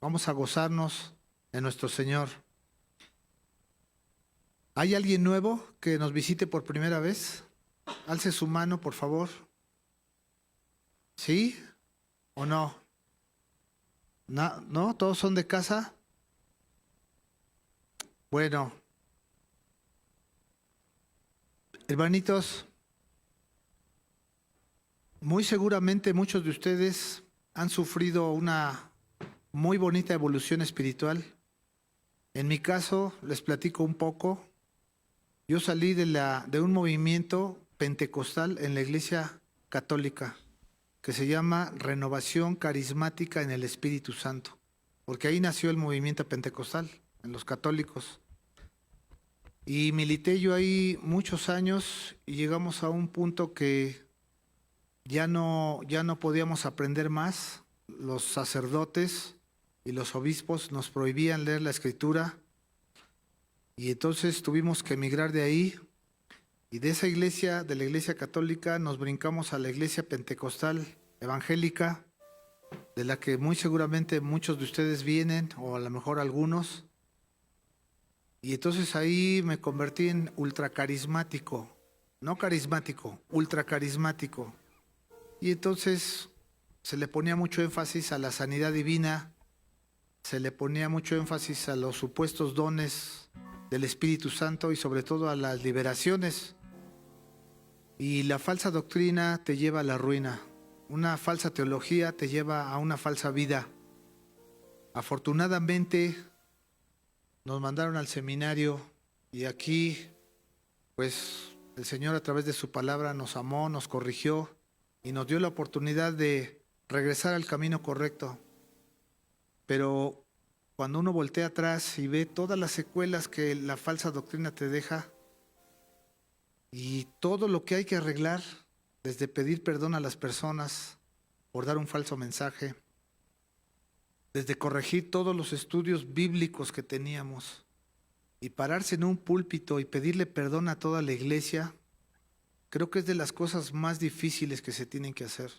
Vamos a gozarnos en nuestro Señor. ¿Hay alguien nuevo que nos visite por primera vez? Alce su mano, por favor. ¿Sí o no? ¿No? ¿Todos son de casa? Bueno, hermanitos, muy seguramente muchos de ustedes han sufrido una muy bonita evolución espiritual. En mi caso, les platico un poco. Yo salí de un movimiento pentecostal en la Iglesia Católica que se llama Renovación Carismática en el Espíritu Santo, porque ahí nació el movimiento pentecostal, en los católicos. Y milité yo ahí muchos años y llegamos a un punto que ya no podíamos aprender más. Los sacerdotes y los obispos nos prohibían leer la Escritura y entonces tuvimos que emigrar de ahí. Y de esa iglesia, de la iglesia católica, nos brincamos a la iglesia pentecostal evangélica, de la que muy seguramente muchos de ustedes vienen, o a lo mejor algunos. Y entonces ahí me convertí en ultracarismático, no carismático, ultracarismático. Y entonces se le ponía mucho énfasis a la sanidad divina, se le ponía mucho énfasis a los supuestos dones del Espíritu Santo y sobre todo a las liberaciones. Y la falsa doctrina te lleva a la ruina. Una falsa teología te lleva a una falsa vida. Afortunadamente nos mandaron al seminario y aquí pues el Señor a través de su palabra nos amó, nos corrigió y nos dio la oportunidad de regresar al camino correcto. Pero cuando uno voltea atrás y ve todas las secuelas que la falsa doctrina te deja, y todo lo que hay que arreglar, desde pedir perdón a las personas por dar un falso mensaje, desde corregir todos los estudios bíblicos que teníamos y pararse en un púlpito y pedirle perdón a toda la iglesia, creo que es de las cosas más difíciles que se tienen que hacer.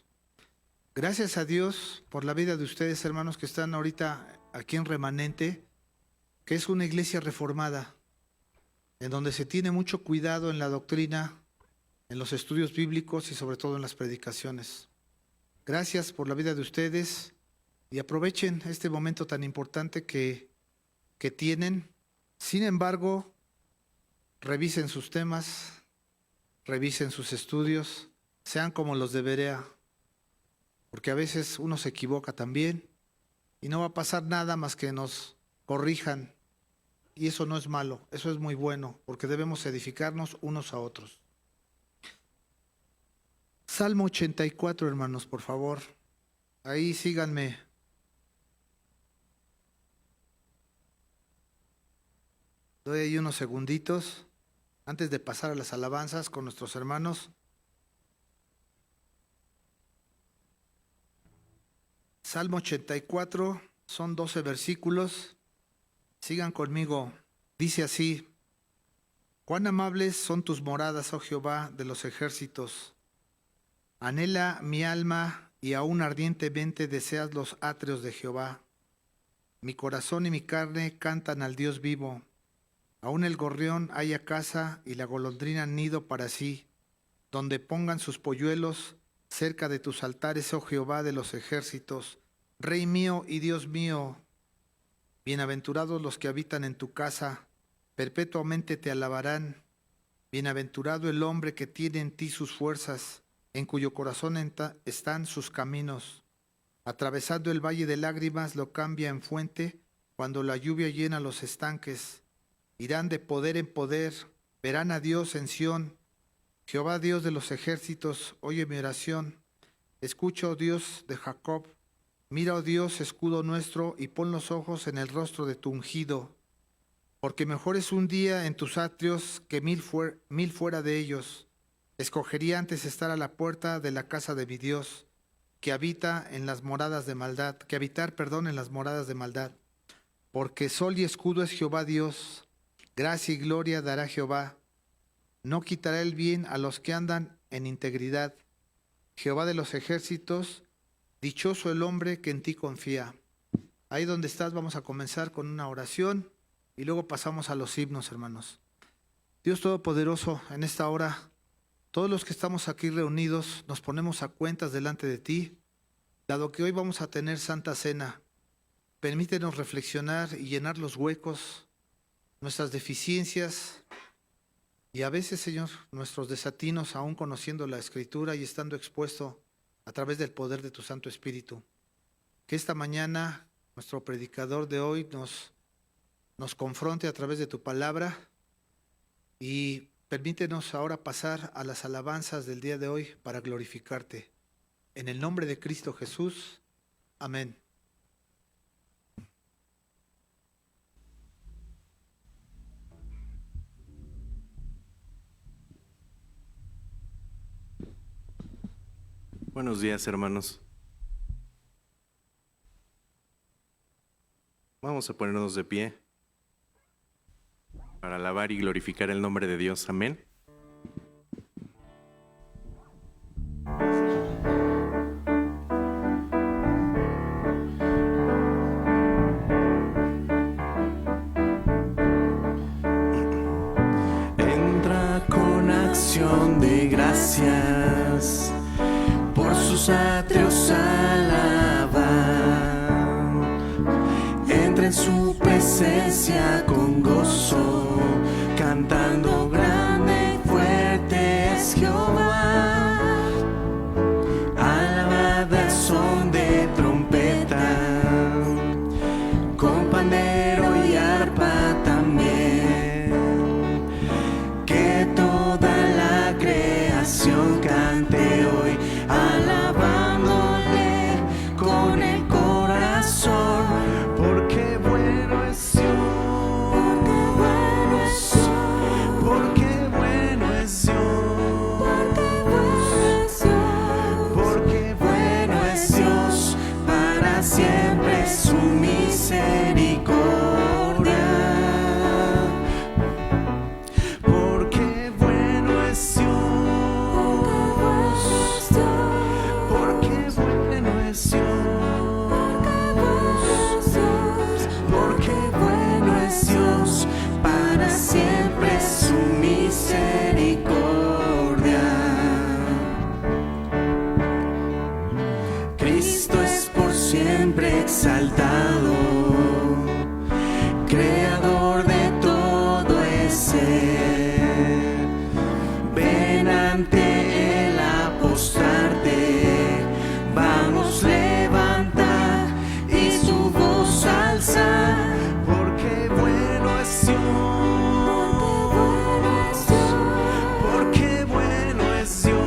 Gracias a Dios por la vida de ustedes, hermanos, que están ahorita aquí en Remanente, que es una iglesia reformada, en donde se tiene mucho cuidado en la doctrina, en los estudios bíblicos y sobre todo en las predicaciones. Gracias por la vida de ustedes y aprovechen este momento tan importante que tienen. Sin embargo, revisen sus temas, revisen sus estudios, sean como los de Berea, porque a veces uno se equivoca también y no va a pasar nada más que nos corrijan. Y eso no es malo, eso es muy bueno, porque debemos edificarnos unos a otros. Salmo 84, hermanos, por favor. Ahí síganme. Doy ahí unos segunditos antes de pasar a las alabanzas con nuestros hermanos. Salmo 84, son 12 versículos. Sigan conmigo. Dice así: cuán amables son tus moradas, oh Jehová de los ejércitos. Anhela mi alma y aún ardientemente deseas los atrios de Jehová. Mi corazón y mi carne cantan al Dios vivo. Aún el gorrión halla casa y la golondrina nido para sí, donde pongan sus polluelos cerca de tus altares, oh Jehová de los ejércitos, Rey mío y Dios mío. Bienaventurados los que habitan en tu casa, perpetuamente te alabarán. Bienaventurado el hombre que tiene en ti sus fuerzas, en cuyo corazón están sus caminos. Atravesando el valle de lágrimas lo cambia en fuente, cuando la lluvia llena los estanques. Irán de poder en poder, verán a Dios en Sión. Jehová Dios de los ejércitos, oye mi oración. Escucha, oh Dios de Jacob. Mira, oh Dios, escudo nuestro, y pon los ojos en el rostro de tu ungido. Porque mejor es un día en tus atrios que mil fuera de ellos. Escogería antes estar a la puerta de la casa de mi Dios, que habitar, en las moradas de maldad. Porque sol y escudo es Jehová Dios. Gracia y gloria dará Jehová. No quitará el bien a los que andan en integridad. Jehová de los ejércitos, dichoso el hombre que en ti confía. Ahí donde estás vamos a comenzar con una oración y luego pasamos a los himnos, hermanos. Dios Todopoderoso, en esta hora, todos los que estamos aquí reunidos nos ponemos a cuentas delante de ti, dado que hoy vamos a tener Santa Cena. Permítenos reflexionar y llenar los huecos, nuestras deficiencias y a veces, Señor, nuestros desatinos, aún conociendo la Escritura y estando expuesto a través del poder de tu Santo Espíritu. Que esta mañana nuestro predicador de hoy nos confronte a través de tu palabra y permítenos ahora pasar a las alabanzas del día de hoy para glorificarte. En el nombre de Cristo Jesús. Amén. Buenos días, hermanos. Vamos a ponernos de pie para alabar y glorificar el nombre de Dios. Amén. Entra con acción de gracias, por sus atrios alabar. Entra en su presencia con gozo, cantando grande y fuerte es Jehová. Alabad al son de trompeta, con pandero y arpa también. Que toda la creación cante hoy, alabándole con el corazón, porque bueno es Dios, porque bueno es Dios, porque bueno es Dios, para siempre es su misericordia. Porque bueno es Dios, porque bueno es Dios, porque bueno es Dios, para siempre es su misericordia. Cristo es por siempre exaltado, creador de todo es ser. Ven ante él a postrarte, vamos levanta y su voz alza, porque bueno es Dios, porque bueno es Dios,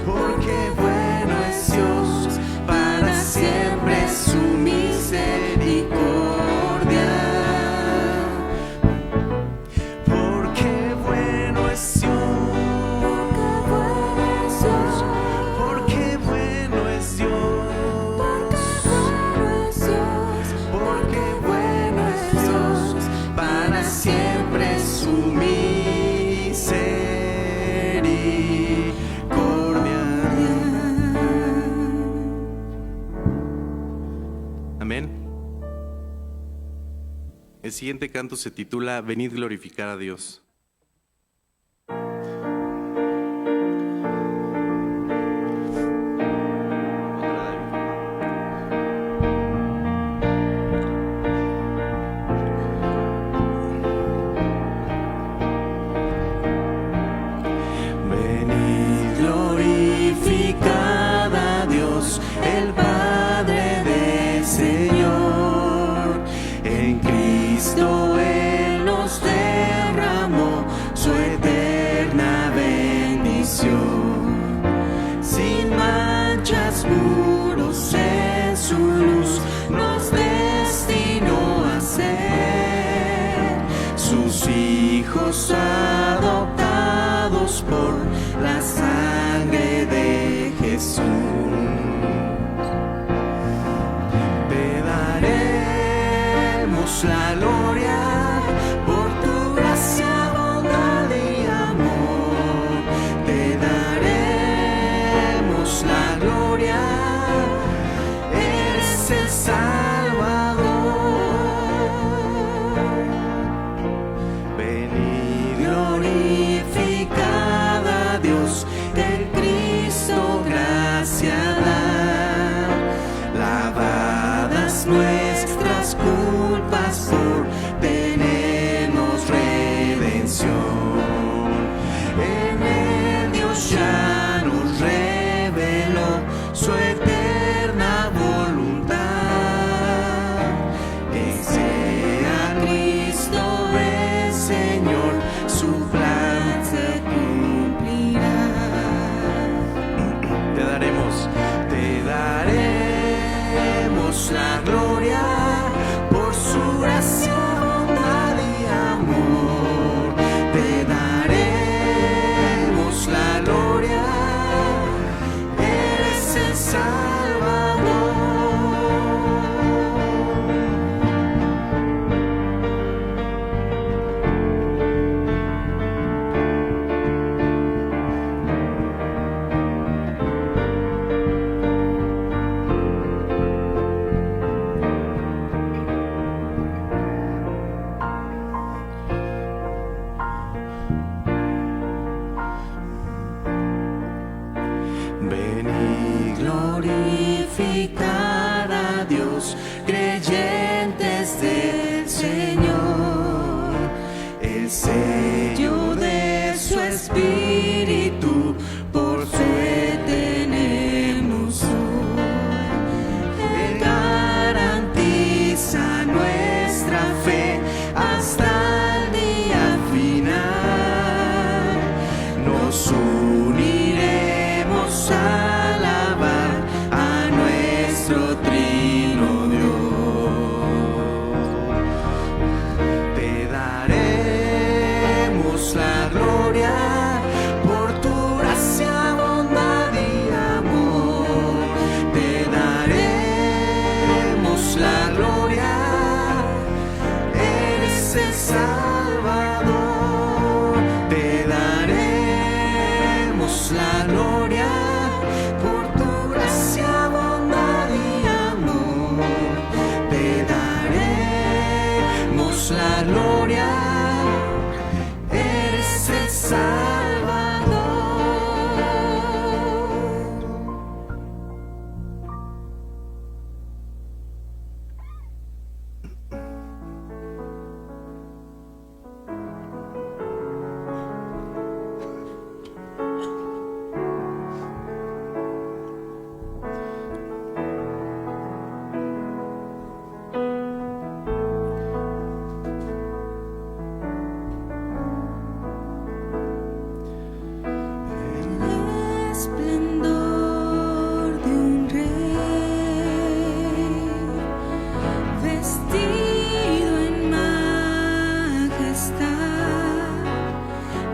porque bueno es Dios, para siempre es su misericordia. Porque bueno es Dios, porque bueno es Dios, porque bueno es Dios, para siempre es su misericordia. Amén. El siguiente canto se titula Venid glorificar a Dios. Venid glorificad a Dios, el Padre del Señor. En Cristo Él nos derramó su eterna bendición. Sin manchas, puros en su luz, nos destinó a ser sus hijos adoptados por la sangre de Jesús. Te daremos la gloria por tu gracia, bondad y amor. Te daremos la gloria todas nuestras culpas, por tenemos redención. En él Dios ya nos reveló su eterna voluntad. Que sea Cristo el Señor, su plan se cumplirá. Te daremos la gloria por su gracia, bondad y amor. Te daremos la gloria, eres el Salvador. Ven y glorificar a Dios, creyentes del Señor. El sello de su Espíritu por fe tenemos hoy. Él garantiza nuestra fe hasta el día final. Nos uniremos a alabar a nuestro trino Dios. Te daremos la gloria por tu gracia, bondad y amor. Te daremos la gloria, eres el Salvador. Te daremos la gloria por tu gracia, bondad y amor. Te daremos la gloria, eres el Salvador. El esplendor de un rey, vestido en majestad,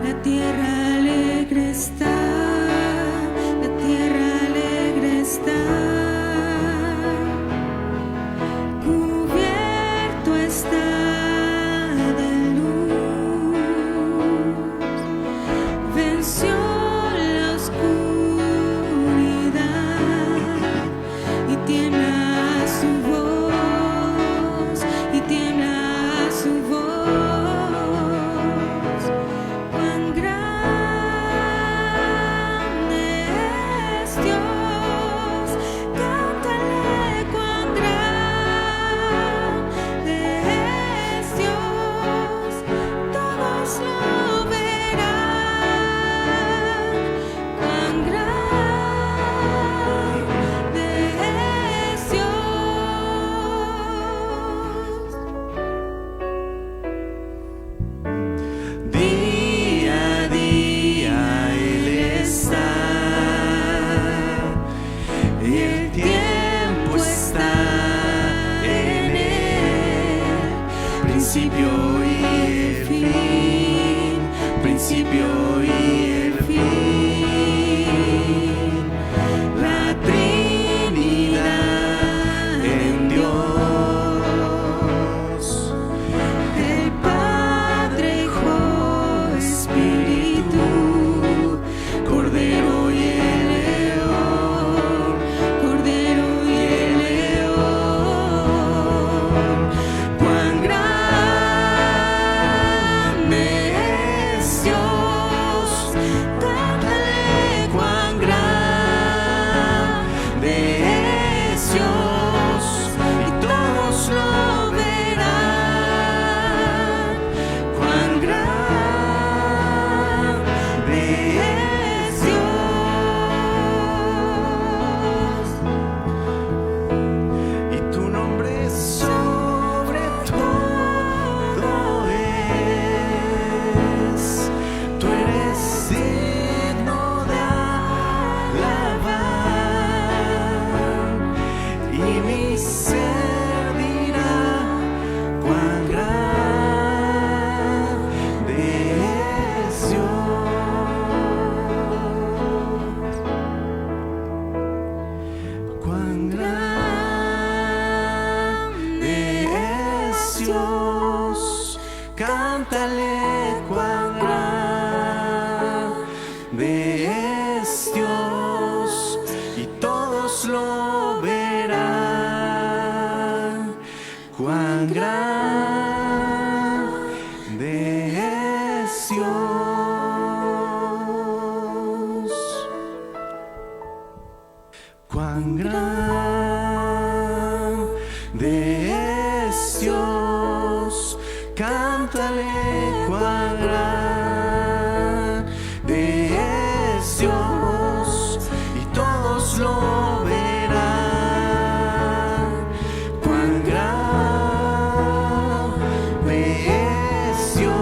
la tierra alegre está, la tierra alegre está. Cubierto está de luz, venció la oscuridad y tiembla su voz, y tiembla su voz. Cuán grande es Dios, cántale cuán grande es Dios, todos lo verán. Cuán grande es Dios. Día a día Él está, y el tiempo está en Él, principio y el fin, principio y el fin. La Trinidad en Dios, el Padre, Hijo, Espíritu, Cordero y el León, Cordero y el León. Cuán grande es Dios, mi ser dirá cuán grande es Dios, cuán grande es Dios. Cántale cuán grande es Dios y todos lo verán. Cuán grande es Dios. Cuán grande es Dios. Cántale cuán grande es Dios y todos lo verán. Cuán grande es Dios.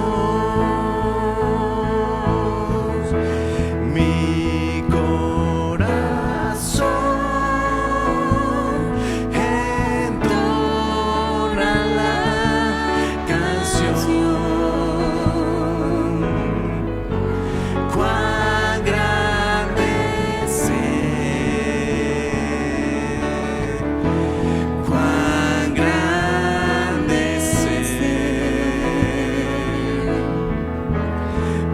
Mi corazón entona la canción. Cuán grande es Él. Cuán grande es Él.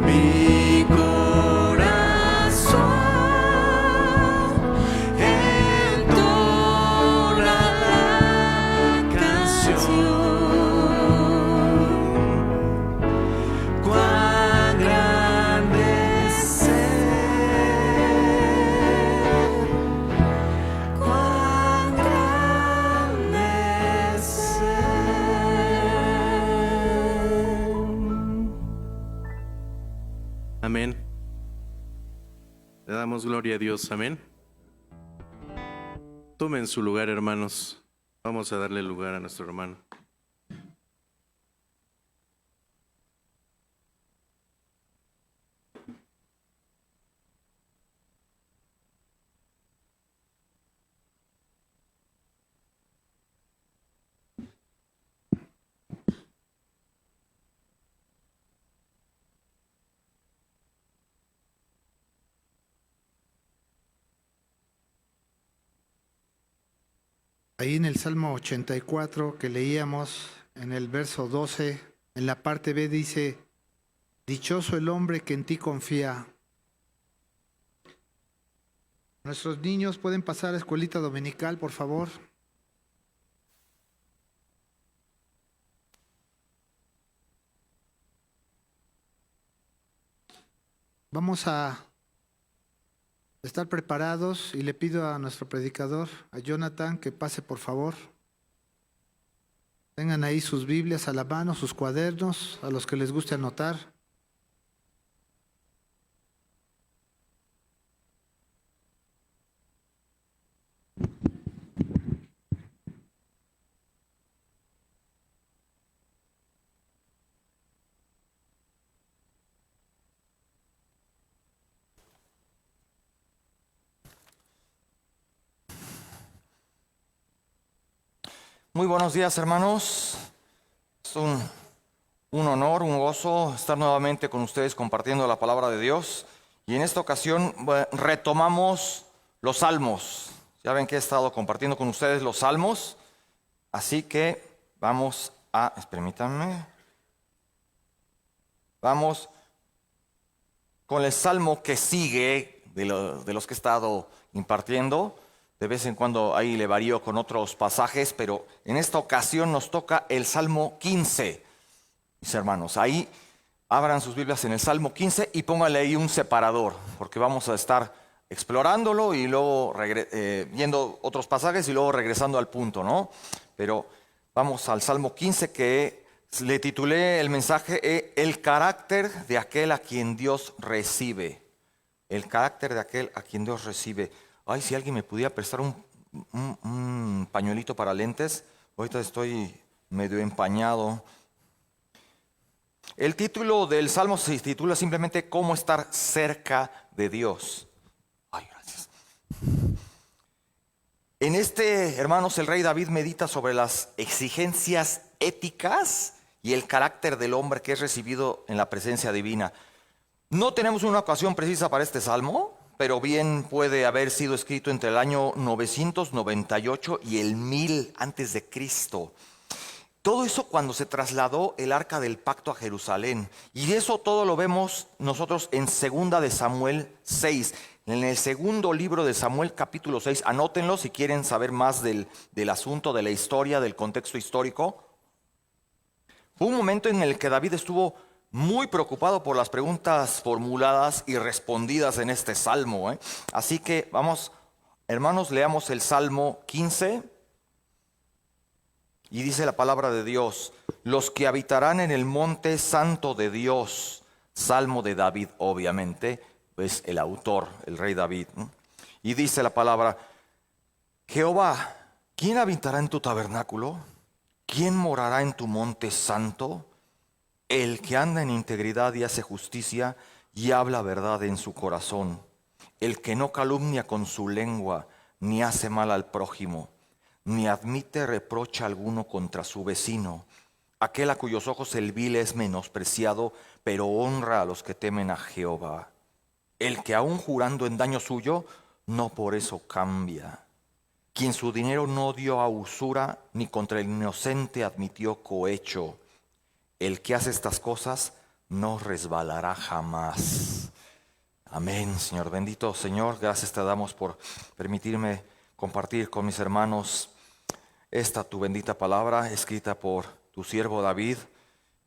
Mi corazón entona la canción. Cuán grande es Él. Cuán grande es Él. Amén. Le damos gloria a Dios. Amén. Tomen su lugar, hermanos. Vamos a darle lugar a nuestro hermano. Ahí en el Salmo 84 que leíamos, en el verso 12, en la parte B dice, dichoso el hombre que en ti confía. Nuestros niños pueden pasar a escuelita dominical, por favor. Vamos a estar preparados y le pido a nuestro predicador, a Jonathan, que pase por favor. Tengan ahí sus Biblias a la mano, sus cuadernos, a los que les guste anotar. Muy buenos días, hermanos. Es un honor, un gozo estar nuevamente con ustedes compartiendo la palabra de Dios. Y en esta ocasión retomamos los salmos. Ya ven que he estado compartiendo con ustedes los salmos. Así que vamos a... Permítanme. Vamos con el salmo que sigue de los que he estado impartiendo. De vez en cuando ahí le varío con otros pasajes, pero en esta ocasión nos toca el Salmo 15. Mis hermanos, ahí abran sus Biblias en el Salmo 15 y pónganle ahí un separador, porque vamos a estar explorándolo y luego viendo otros pasajes y luego regresando al punto, ¿no? Pero vamos al Salmo 15, que le titulé el mensaje El carácter de aquel a quien Dios recibe. El carácter de aquel a quien Dios recibe. Ay, si alguien me pudiera prestar un pañuelito para lentes. Ahorita estoy medio empañado. El título del Salmo se titula simplemente ¿Cómo estar cerca de Dios? Ay, gracias. En este, hermanos, el rey David medita sobre las exigencias éticas y el carácter del hombre que es recibido en la presencia divina. No tenemos una ocasión precisa para este salmo, pero bien puede haber sido escrito entre el año 998 y el 1000 antes de Cristo. Todo eso cuando se trasladó el arca del pacto a Jerusalén. Y eso todo lo vemos nosotros en 2 de Samuel 6. En el segundo libro de Samuel, capítulo 6. Anótenlo si quieren saber más del asunto, de la historia, del contexto histórico. Fue un momento en el que David estuvo muy preocupado por las preguntas formuladas y respondidas en este salmo. Así que vamos, hermanos, leamos el Salmo 15. Y dice la palabra de Dios: los que habitarán en el monte santo de Dios. Salmo de David, obviamente, pues el autor, el rey David. Y dice la palabra: Jehová, ¿quién habitará en tu tabernáculo? ¿Quién morará en tu monte santo? El que anda en integridad y hace justicia y habla verdad en su corazón. El que no calumnia con su lengua, ni hace mal al prójimo, ni admite reproche alguno contra su vecino. Aquel a cuyos ojos el vil es menospreciado, pero honra a los que temen a Jehová. El que aun jurando en daño suyo, no por eso cambia. Quien su dinero no dio a usura, ni contra el inocente admitió cohecho. El que hace estas cosas no resbalará jamás. Amén, Señor. Bendito Señor, gracias te damos por permitirme compartir con mis hermanos esta tu bendita palabra, escrita por tu siervo David,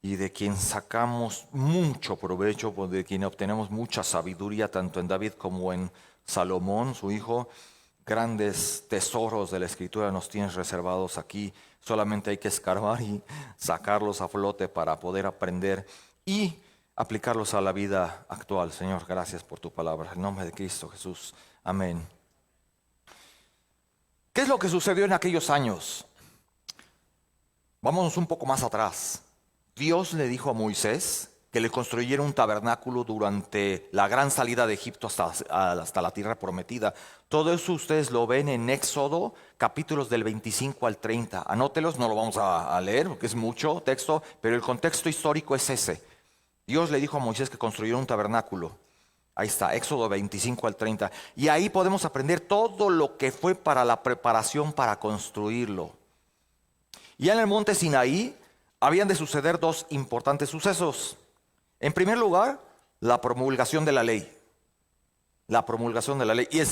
y de quien sacamos mucho provecho, de quien obtenemos mucha sabiduría, tanto en David como en Salomón, su hijo. Grandes tesoros de la Escritura nos tienes reservados aquí. Solamente hay que escarbar y sacarlos a flote para poder aprender y aplicarlos a la vida actual. Señor, gracias por tu palabra. En nombre de Cristo Jesús. Amén. ¿Qué es lo que sucedió en aquellos años? Vámonos un poco más atrás. Dios le dijo a Moisés que le construyera un tabernáculo durante la gran salida de Egipto hasta la tierra prometida. Todo eso ustedes lo ven en Éxodo, capítulos del 25 al 30. Anótelos, no lo vamos a leer porque es mucho texto, pero el contexto histórico es ese. Dios le dijo a Moisés que construyera un tabernáculo. Ahí está, Éxodo 25 al 30. Y ahí podemos aprender todo lo que fue para la preparación para construirlo. Y en el monte Sinaí habían de suceder dos importantes sucesos. En primer lugar, la promulgación de la ley. La promulgación de la ley. Y en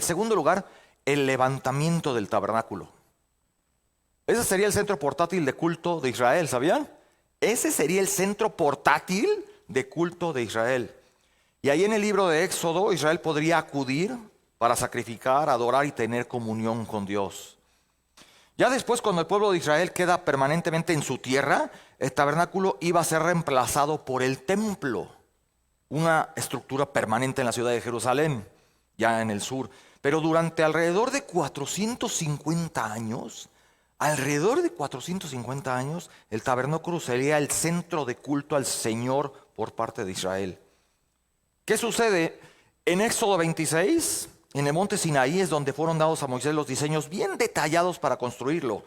segundo lugar, el levantamiento del tabernáculo. Ese sería el centro portátil de culto de Israel, ¿sabían? Ese sería el centro portátil de culto de Israel. Y ahí en el libro de Éxodo, Israel podría acudir para sacrificar, adorar y tener comunión con Dios. Ya después, cuando el pueblo de Israel queda permanentemente en su tierra, el tabernáculo iba a ser reemplazado por el templo, una estructura permanente en la ciudad de Jerusalén, ya en el sur. Pero durante alrededor de 450 años, el tabernáculo sería el centro de culto al Señor por parte de Israel. ¿Qué sucede? En Éxodo 26, en el monte Sinaí, es donde fueron dados a Moisés los diseños bien detallados para construirlo.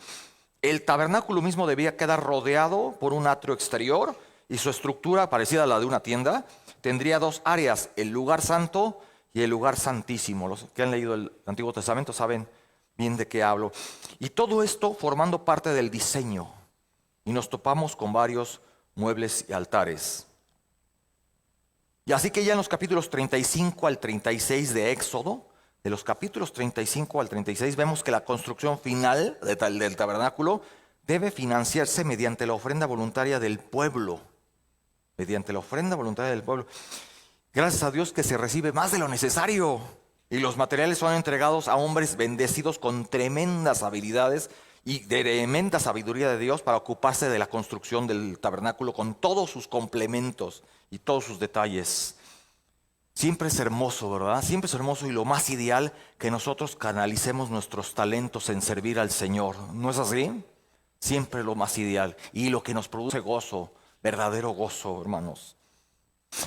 El tabernáculo mismo debía quedar rodeado por un atrio exterior y su estructura, parecida a la de una tienda, tendría dos áreas, el lugar santo y el lugar santísimo. Los que han leído el Antiguo Testamento saben bien de qué hablo. Y todo esto formando parte del diseño. Y nos topamos con varios muebles y altares. Y así que ya en los capítulos 35 al 36 de Éxodo, de los capítulos 35 al 36, vemos que la construcción final del tabernáculo debe financiarse mediante la ofrenda voluntaria del pueblo. Mediante la ofrenda voluntaria del pueblo. Gracias a Dios que se recibe más de lo necesario. Y los materiales son entregados a hombres bendecidos con tremendas habilidades y de tremenda sabiduría de Dios para ocuparse de la construcción del tabernáculo con todos sus complementos y todos sus detalles. Siempre es hermoso, ¿verdad? Siempre es hermoso y lo más ideal que nosotros canalicemos nuestros talentos en servir al Señor. ¿No es así? Siempre lo más ideal y lo que nos produce gozo, verdadero gozo, hermanos.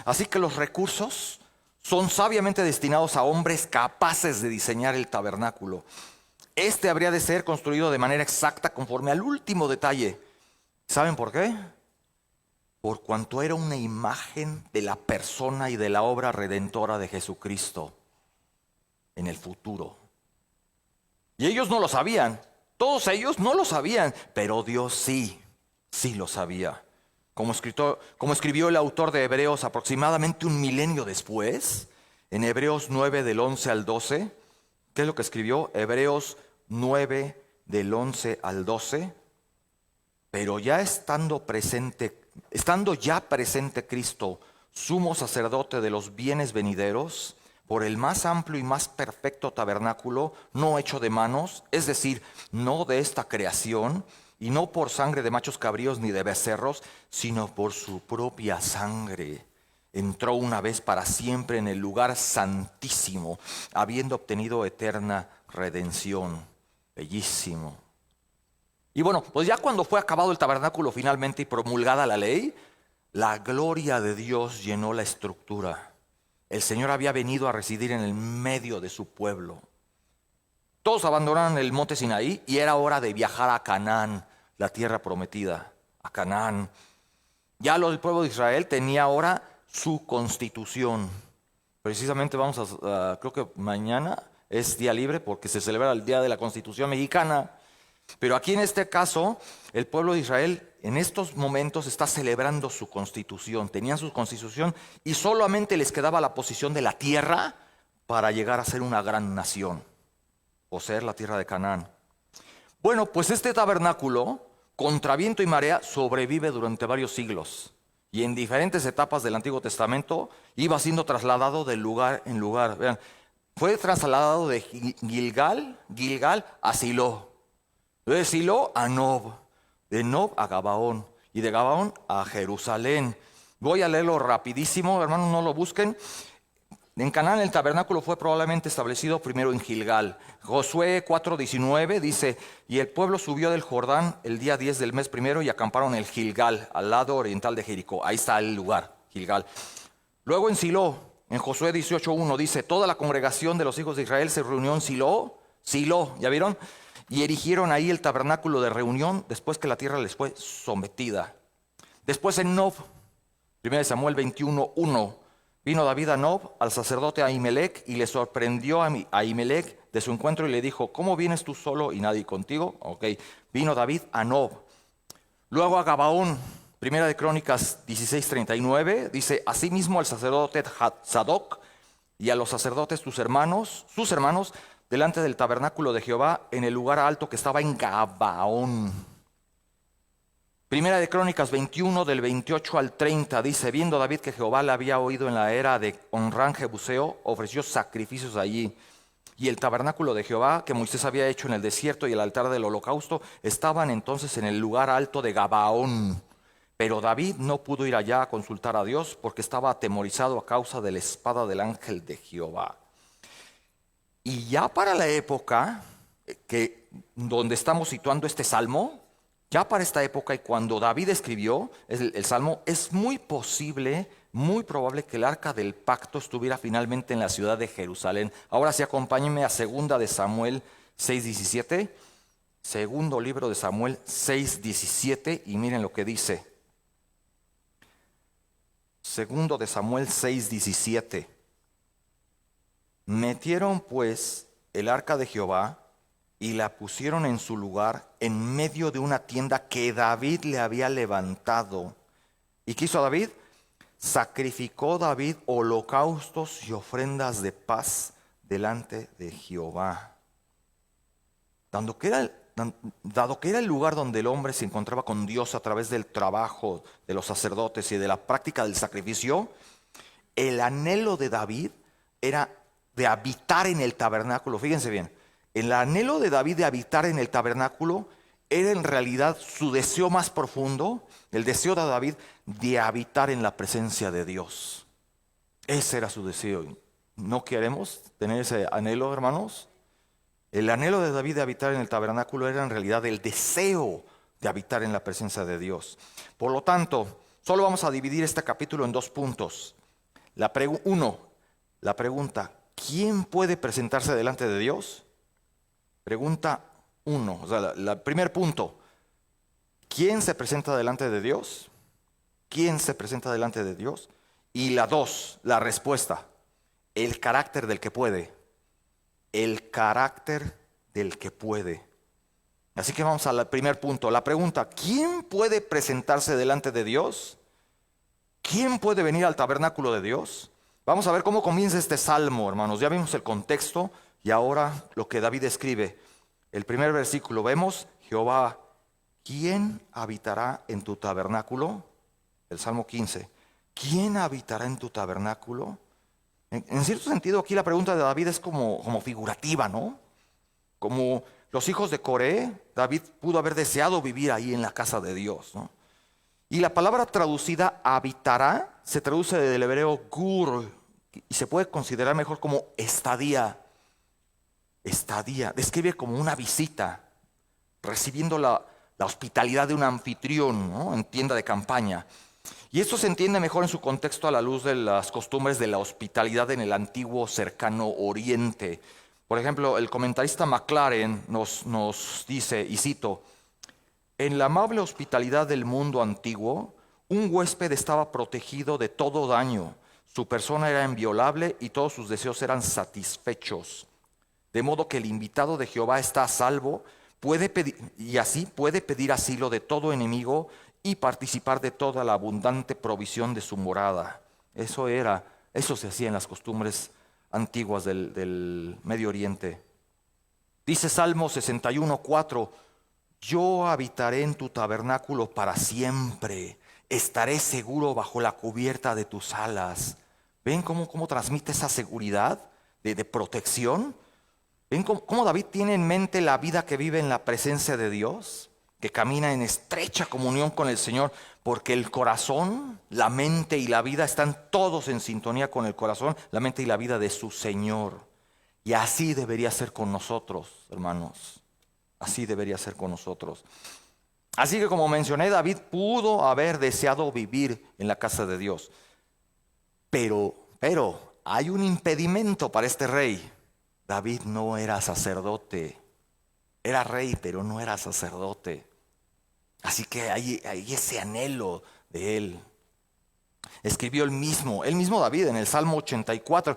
Así que los recursos son sabiamente destinados a hombres capaces de diseñar el tabernáculo. Este habría de ser construido de manera exacta conforme al último detalle. ¿Saben por qué? Por cuanto era una imagen de la persona y de la obra redentora de Jesucristo en el futuro. Y ellos no lo sabían, todos ellos no lo sabían, pero Dios sí lo sabía. Como escribió el autor de Hebreos aproximadamente un milenio después, en Hebreos 9 del 11 al 12, ¿qué es lo que escribió? Hebreos 9 del 11 al 12. Pero ya estando ya presente Cristo, sumo sacerdote de los bienes venideros, por el más amplio y más perfecto tabernáculo, no hecho de manos, es decir, no de esta creación, y no por sangre de machos cabríos ni de becerros, sino por su propia sangre. Entró una vez para siempre en el lugar santísimo, habiendo obtenido eterna redención. Bellísimo. Y bueno, pues ya cuando fue acabado el tabernáculo finalmente y promulgada la ley, la gloria de Dios llenó la estructura. El Señor había venido a residir en el medio de su pueblo. Todos abandonaron el monte Sinaí y era hora de viajar a Canaán, la tierra prometida, a Canaán. Ya el pueblo de Israel tenía ahora su constitución. Precisamente creo que mañana es día libre porque se celebra el Día de la Constitución Mexicana. Pero aquí en este caso, el pueblo de Israel en estos momentos está celebrando su constitución. Tenían su constitución y solamente les quedaba la posesión de la tierra para llegar a ser una gran nación, poseer la tierra de Canaán. Bueno, pues este tabernáculo, contra viento y marea, sobrevive durante varios siglos. Y en diferentes etapas del Antiguo Testamento iba siendo trasladado de lugar en lugar. Vean, fue trasladado de Gilgal a Silo. De Silo a Nob, de Nob a Gabaón y de Gabaón a Jerusalén. Voy a leerlo rapidísimo, hermanos, no lo busquen. En Canaán el tabernáculo fue probablemente establecido primero en Gilgal. Josué 4:19 dice, y el pueblo subió del Jordán el día 10 del mes primero y acamparon en Gilgal, al lado oriental de Jericó. Ahí está el lugar, Gilgal. Luego en Silo, en Josué 18:1 dice, toda la congregación de los hijos de Israel se reunió en Silo, ¿ya vieron? Y erigieron ahí el tabernáculo de reunión después que la tierra les fue sometida. Después en Nob, 1 Samuel 21:1, vino David a Nob, al sacerdote Ahimelech, y le sorprendió a Ahimelech de su encuentro y le dijo, ¿cómo vienes tú solo y nadie contigo? Ok, vino David a Nob. Luego a Gabaón, 1 de Crónicas 16:39, dice, asimismo al sacerdote Sadoc y a los sacerdotes sus hermanos, delante del tabernáculo de Jehová, en el lugar alto que estaba en Gabaón. Primera de Crónicas 21, del 28 al 30, dice, viendo David que Jehová le había oído en la era de Onrán Jebuseo, ofreció sacrificios allí. Y el tabernáculo de Jehová, que Moisés había hecho en el desierto, y el altar del holocausto, estaban entonces en el lugar alto de Gabaón. Pero David no pudo ir allá a consultar a Dios, porque estaba atemorizado a causa de la espada del ángel de Jehová. Y ya para la época donde estamos situando este salmo, ya para esta época y cuando David escribió el salmo, es muy posible, muy probable que el arca del pacto estuviera finalmente en la ciudad de Jerusalén. Ahora sí, acompáñenme a 2 de Samuel 6:17, segundo libro de Samuel 6:17, y miren lo que dice. 2 de Samuel 6:17. Metieron pues el arca de Jehová y la pusieron en su lugar en medio de una tienda que David le había levantado. ¿Y qué hizo David? Sacrificó David holocaustos y ofrendas de paz delante de Jehová. Dado que era el lugar donde el hombre se encontraba con Dios a través del trabajo de los sacerdotes y de la práctica del sacrificio, el anhelo de David era de habitar en el tabernáculo. Fíjense bien, el anhelo de David de habitar en el tabernáculo era en realidad su deseo más profundo, el deseo de David de habitar en la presencia de Dios. Ese era su deseo. ¿No queremos tener ese anhelo, hermanos? El anhelo de David de habitar en el tabernáculo era en realidad el deseo de habitar en la presencia de Dios. Por lo tanto, solo vamos a dividir este capítulo en 2 puntos. La pregunta, ¿quién puede presentarse delante de Dios? Pregunta 1, o sea, el primer punto. ¿Quién se presenta delante de Dios? ¿Quién se presenta delante de Dios? Y la 2, la respuesta. El carácter del que puede. El carácter del que puede. Así que vamos al primer punto. La pregunta, ¿quién puede presentarse delante de Dios? ¿Quién puede venir al tabernáculo de Dios? Vamos a ver cómo comienza este salmo, hermanos. Ya vimos el contexto y ahora lo que David escribe. El primer versículo, vemos, Jehová, ¿quién habitará en tu tabernáculo? El Salmo 15. ¿Quién habitará en tu tabernáculo? En cierto sentido, aquí la pregunta de David es como figurativa, ¿no? Como los hijos de Coré, David pudo haber deseado vivir ahí en la casa de Dios, ¿no? Y la palabra traducida habitará se traduce del hebreo gur y se puede considerar mejor como estadía. Estadía, describe como una visita, recibiendo la hospitalidad de un anfitrión, ¿no? En tienda de campaña. Y esto se entiende mejor en su contexto a la luz de las costumbres de la hospitalidad en el antiguo cercano oriente. Por ejemplo, el comentarista McLaren nos dice, y cito, en la amable hospitalidad del mundo antiguo, un huésped estaba protegido de todo daño, su persona era inviolable y todos sus deseos eran satisfechos. De modo que el invitado de Jehová está a salvo, y así puede pedir asilo de todo enemigo y participar de toda la abundante provisión de su morada. Eso se hacía en las costumbres antiguas del Medio Oriente. Dice Salmo 61:4, yo habitaré en tu tabernáculo para siempre, estaré seguro bajo la cubierta de tus alas. ¿Ven cómo transmite esa seguridad de protección? ¿Ven cómo David tiene en mente la vida que vive en la presencia de Dios? Que camina en estrecha comunión con el Señor, porque el corazón, la mente y la vida están todos en sintonía con el corazón, la mente y la vida de su Señor. Y así debería ser con nosotros, hermanos. Así debería ser con nosotros. Así que como mencioné, David pudo haber deseado vivir en la casa de Dios. Pero hay un impedimento para este rey. David no era sacerdote. Era rey, pero no era sacerdote. Así que hay ese anhelo de él. Escribió él mismo David en el Salmo 84.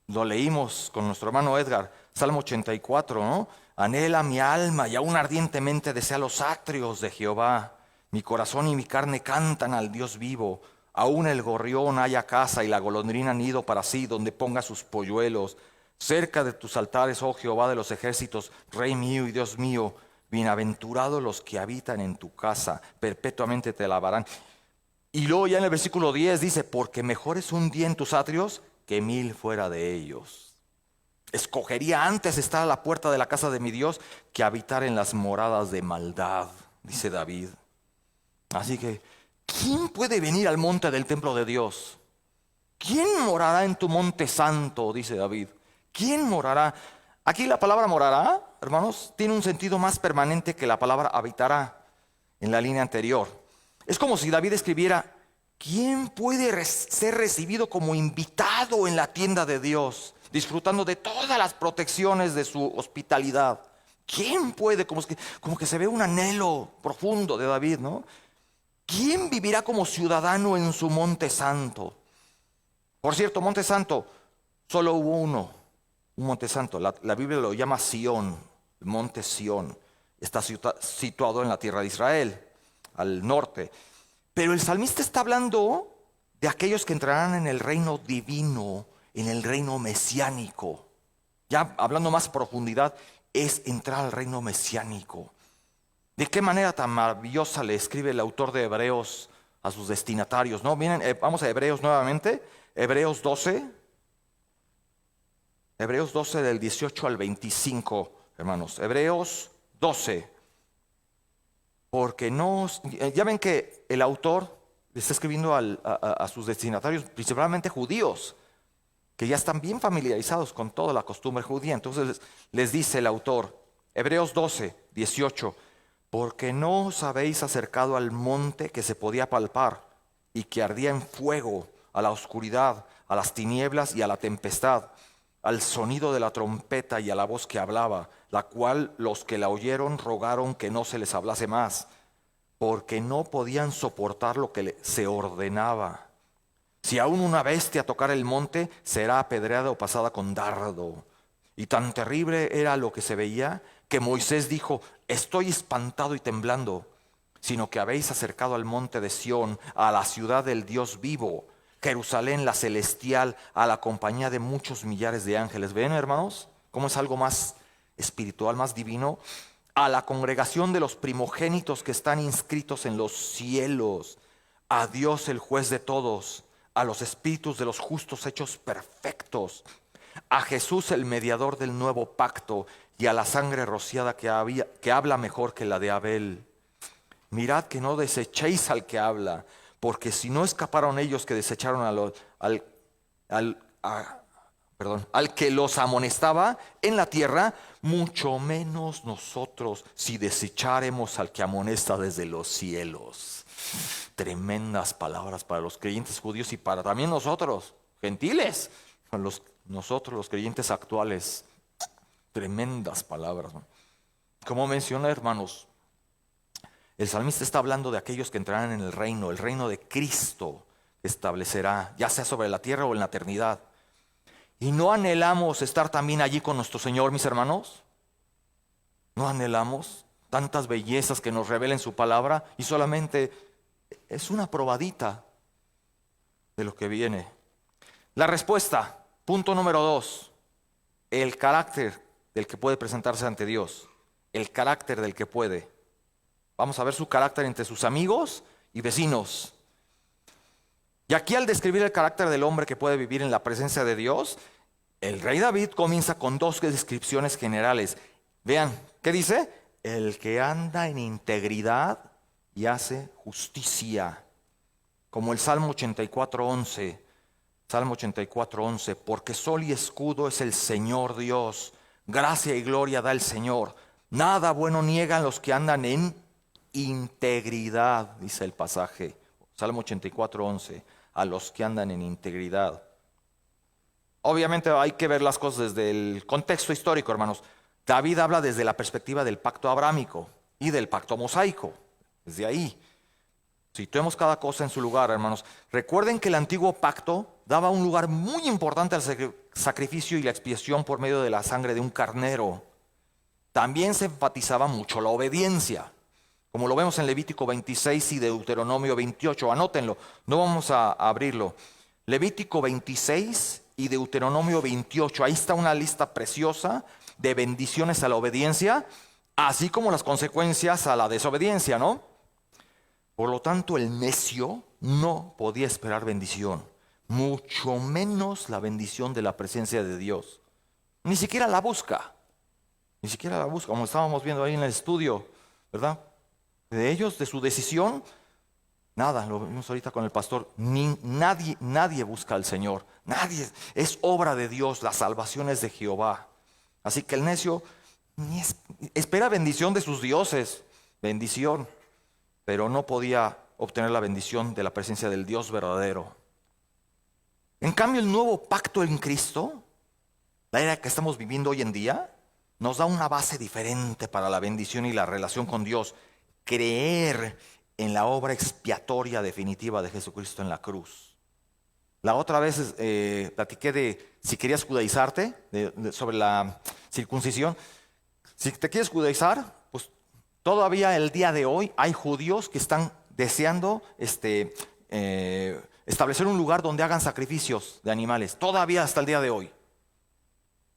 Lo leímos con nuestro hermano Edgar. Salmo 84, ¿no? Anhela mi alma y aún ardientemente desea los atrios de Jehová. Mi corazón y mi carne cantan al Dios vivo. Aún el gorrión halla casa y la golondrina nido para sí, donde ponga sus polluelos. Cerca de tus altares, oh Jehová de los ejércitos, Rey mío y Dios mío, bienaventurados los que habitan en tu casa, perpetuamente te alabarán. Y luego ya en el versículo 10 dice, porque mejor es un día en tus atrios que 1000 fuera de ellos. Escogería antes estar a la puerta de la casa de mi Dios que habitar en las moradas de maldad, dice David. Así que, ¿quién puede venir al monte del templo de Dios? ¿Quién morará en tu monte santo? Dice David. ¿Quién morará? Aquí la palabra morará, hermanos, tiene un sentido más permanente que la palabra habitará en la línea anterior. Es como si David escribiera, ¿quién puede ser recibido como invitado en la tienda de Dios, disfrutando de todas las protecciones de su hospitalidad? ¿Quién puede? Como que se ve un anhelo profundo de David, ¿no? ¿Quién vivirá como ciudadano en su monte santo? Por cierto, monte santo, solo hubo uno. Un monte santo, la Biblia lo llama Sión, el monte Sión, está situado en la tierra de Israel, al norte. Pero el salmista está hablando de aquellos que entrarán en el reino divino, en el reino mesiánico. Ya hablando más a profundidad, es entrar al reino mesiánico. ¿De qué manera tan maravillosa le escribe el autor de Hebreos a sus destinatarios? ¿No? Miren, vamos a Hebreos nuevamente, Hebreos 12. Hebreos 12 del 18 al 25, hermanos. Hebreos 12. Porque ya ven que el autor le está escribiendo a sus destinatarios, principalmente judíos, que ya están bien familiarizados con toda la costumbre judía. Entonces les dice el autor, Hebreos 12, 18, porque no os habéis acercado al monte que se podía palpar y que ardía en fuego, a la oscuridad, a las tinieblas y a la tempestad, al sonido de la trompeta y a la voz que hablaba, la cual los que la oyeron rogaron que no se les hablase más, porque no podían soportar lo que se ordenaba. Si aún una bestia tocara el monte, será apedreada o pasada con dardo. Y tan terrible era lo que se veía, que Moisés dijo: estoy espantado y temblando, sino que habéis acercado al monte de Sión, a la ciudad del Dios vivo, Jerusalén la celestial, a la compañía de muchos millares de ángeles. ¿Ven, hermanos? ¿Cómo es algo más espiritual, más divino? A la congregación de los primogénitos que están inscritos en los cielos, a Dios el juez de todos, a los espíritus de los justos hechos perfectos, a Jesús el mediador del nuevo pacto, y a la sangre rociada que habla mejor que la de Abel. Mirad que no desechéis al que habla, porque si no escaparon ellos que desecharon al que los amonestaba en la tierra, mucho menos nosotros si desecháremos al que amonesta desde los cielos. Tremendas palabras para los creyentes judíos y para también nosotros, gentiles, nosotros los creyentes actuales. Tremendas palabras, ¿no? Como menciona, hermanos, el salmista está hablando de aquellos que entrarán en el reino de Cristo que establecerá, ya sea sobre la tierra o en la eternidad. ¿Y no anhelamos estar también allí con nuestro Señor, mis hermanos? ¿No anhelamos tantas bellezas que nos revela en su palabra? Y solamente es una probadita de lo que viene. La respuesta, punto número 2, el carácter del que puede presentarse ante Dios. El carácter del que puede. Vamos a ver su carácter entre sus amigos y vecinos. Y aquí, al describir el carácter del hombre que puede vivir en la presencia de Dios, el rey David comienza con 2 descripciones generales. Vean, ¿qué dice? El que anda en integridad y hace justicia. Como el Salmo 84:11. Salmo 84:11. Porque sol y escudo es el Señor Dios. Gracia y gloria da el Señor. Nada bueno niegan los que andan en integridad, dice el pasaje. Salmo 84:11. A los que andan en integridad. Obviamente hay que ver las cosas desde el contexto histórico, hermanos. David habla desde la perspectiva del pacto abrámico y del pacto mosaico. Desde ahí. Situemos cada cosa en su lugar, hermanos. Recuerden que el antiguo pacto daba un lugar muy importante al sacrificio y la expiación por medio de la sangre de un carnero. También se enfatizaba mucho la obediencia, como lo vemos en Levítico 26 y Deuteronomio 28. Anótenlo, no vamos a abrirlo. Levítico 26 y Deuteronomio 28. Ahí está una lista preciosa de bendiciones a la obediencia, así como las consecuencias a la desobediencia, ¿no? Por lo tanto, el necio no podía esperar bendición, mucho menos la bendición de la presencia de Dios. Ni siquiera la busca, como estábamos viendo ahí en el estudio, ¿verdad? De ellos, de su decisión, nada, lo vimos ahorita con el pastor, nadie busca al Señor, nadie, es obra de Dios, la salvación es de Jehová. Así que el necio espera bendición de sus dioses, bendición, pero no podía obtener la bendición de la presencia del Dios verdadero. En cambio, el nuevo pacto en Cristo, la era que estamos viviendo hoy en día, nos da una base diferente para la bendición y la relación con Dios. Creer en la obra expiatoria definitiva de Jesucristo en la cruz. La otra vez platiqué de si querías judaizarte, sobre la circuncisión. Si te quieres judaizar, pues todavía el día de hoy hay judíos que están deseando establecer un lugar donde hagan sacrificios de animales. Todavía hasta el día de hoy.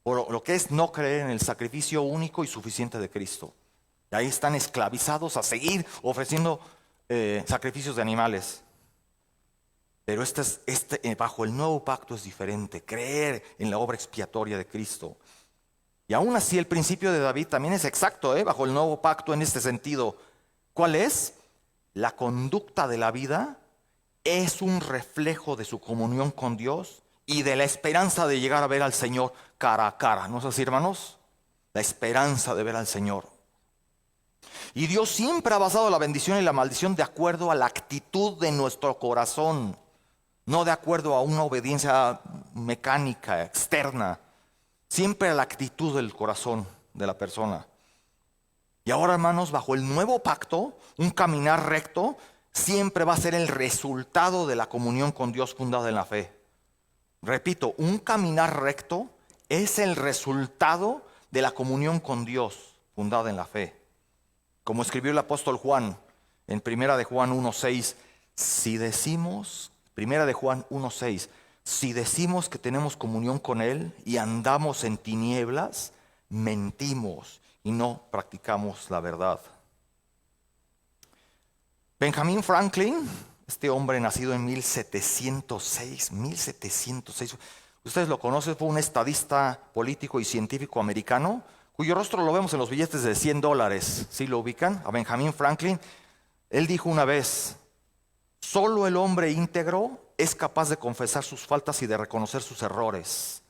Por lo que es no creer en el sacrificio único y suficiente de Cristo. Y ahí están esclavizados a seguir ofreciendo sacrificios de animales. Pero bajo el nuevo pacto es diferente. Creer en la obra expiatoria de Cristo. Y aún así el principio de David también es exacto, bajo el nuevo pacto en este sentido. ¿Cuál es? La conducta de la vida es un reflejo de su comunión con Dios y de la esperanza de llegar a ver al Señor cara a cara. ¿No es así, hermanos? La esperanza de ver al Señor. Y Dios siempre ha basado la bendición y la maldición de acuerdo a la actitud de nuestro corazón, no de acuerdo a una obediencia mecánica, externa. siempre a la actitud del corazón de la persona. Y ahora, hermanos, bajo el nuevo pacto, un caminar recto siempre va a ser el resultado de la comunión con Dios fundada en la fe. Repito, un caminar recto es el resultado de la comunión con Dios fundada en la fe. Como escribió el apóstol Juan en 1 de Juan 1:6, si decimos que tenemos comunión con Él y andamos en tinieblas, mentimos y no practicamos la verdad. Benjamin Franklin, este hombre nacido en 1706, ustedes lo conocen, fue un estadista político y científico americano, cuyo rostro lo vemos en los billetes de $100. ¿Sí lo ubican? A Benjamin Franklin. Él dijo una vez: solo el hombre íntegro es capaz de confesar sus faltas y de reconocer sus errores.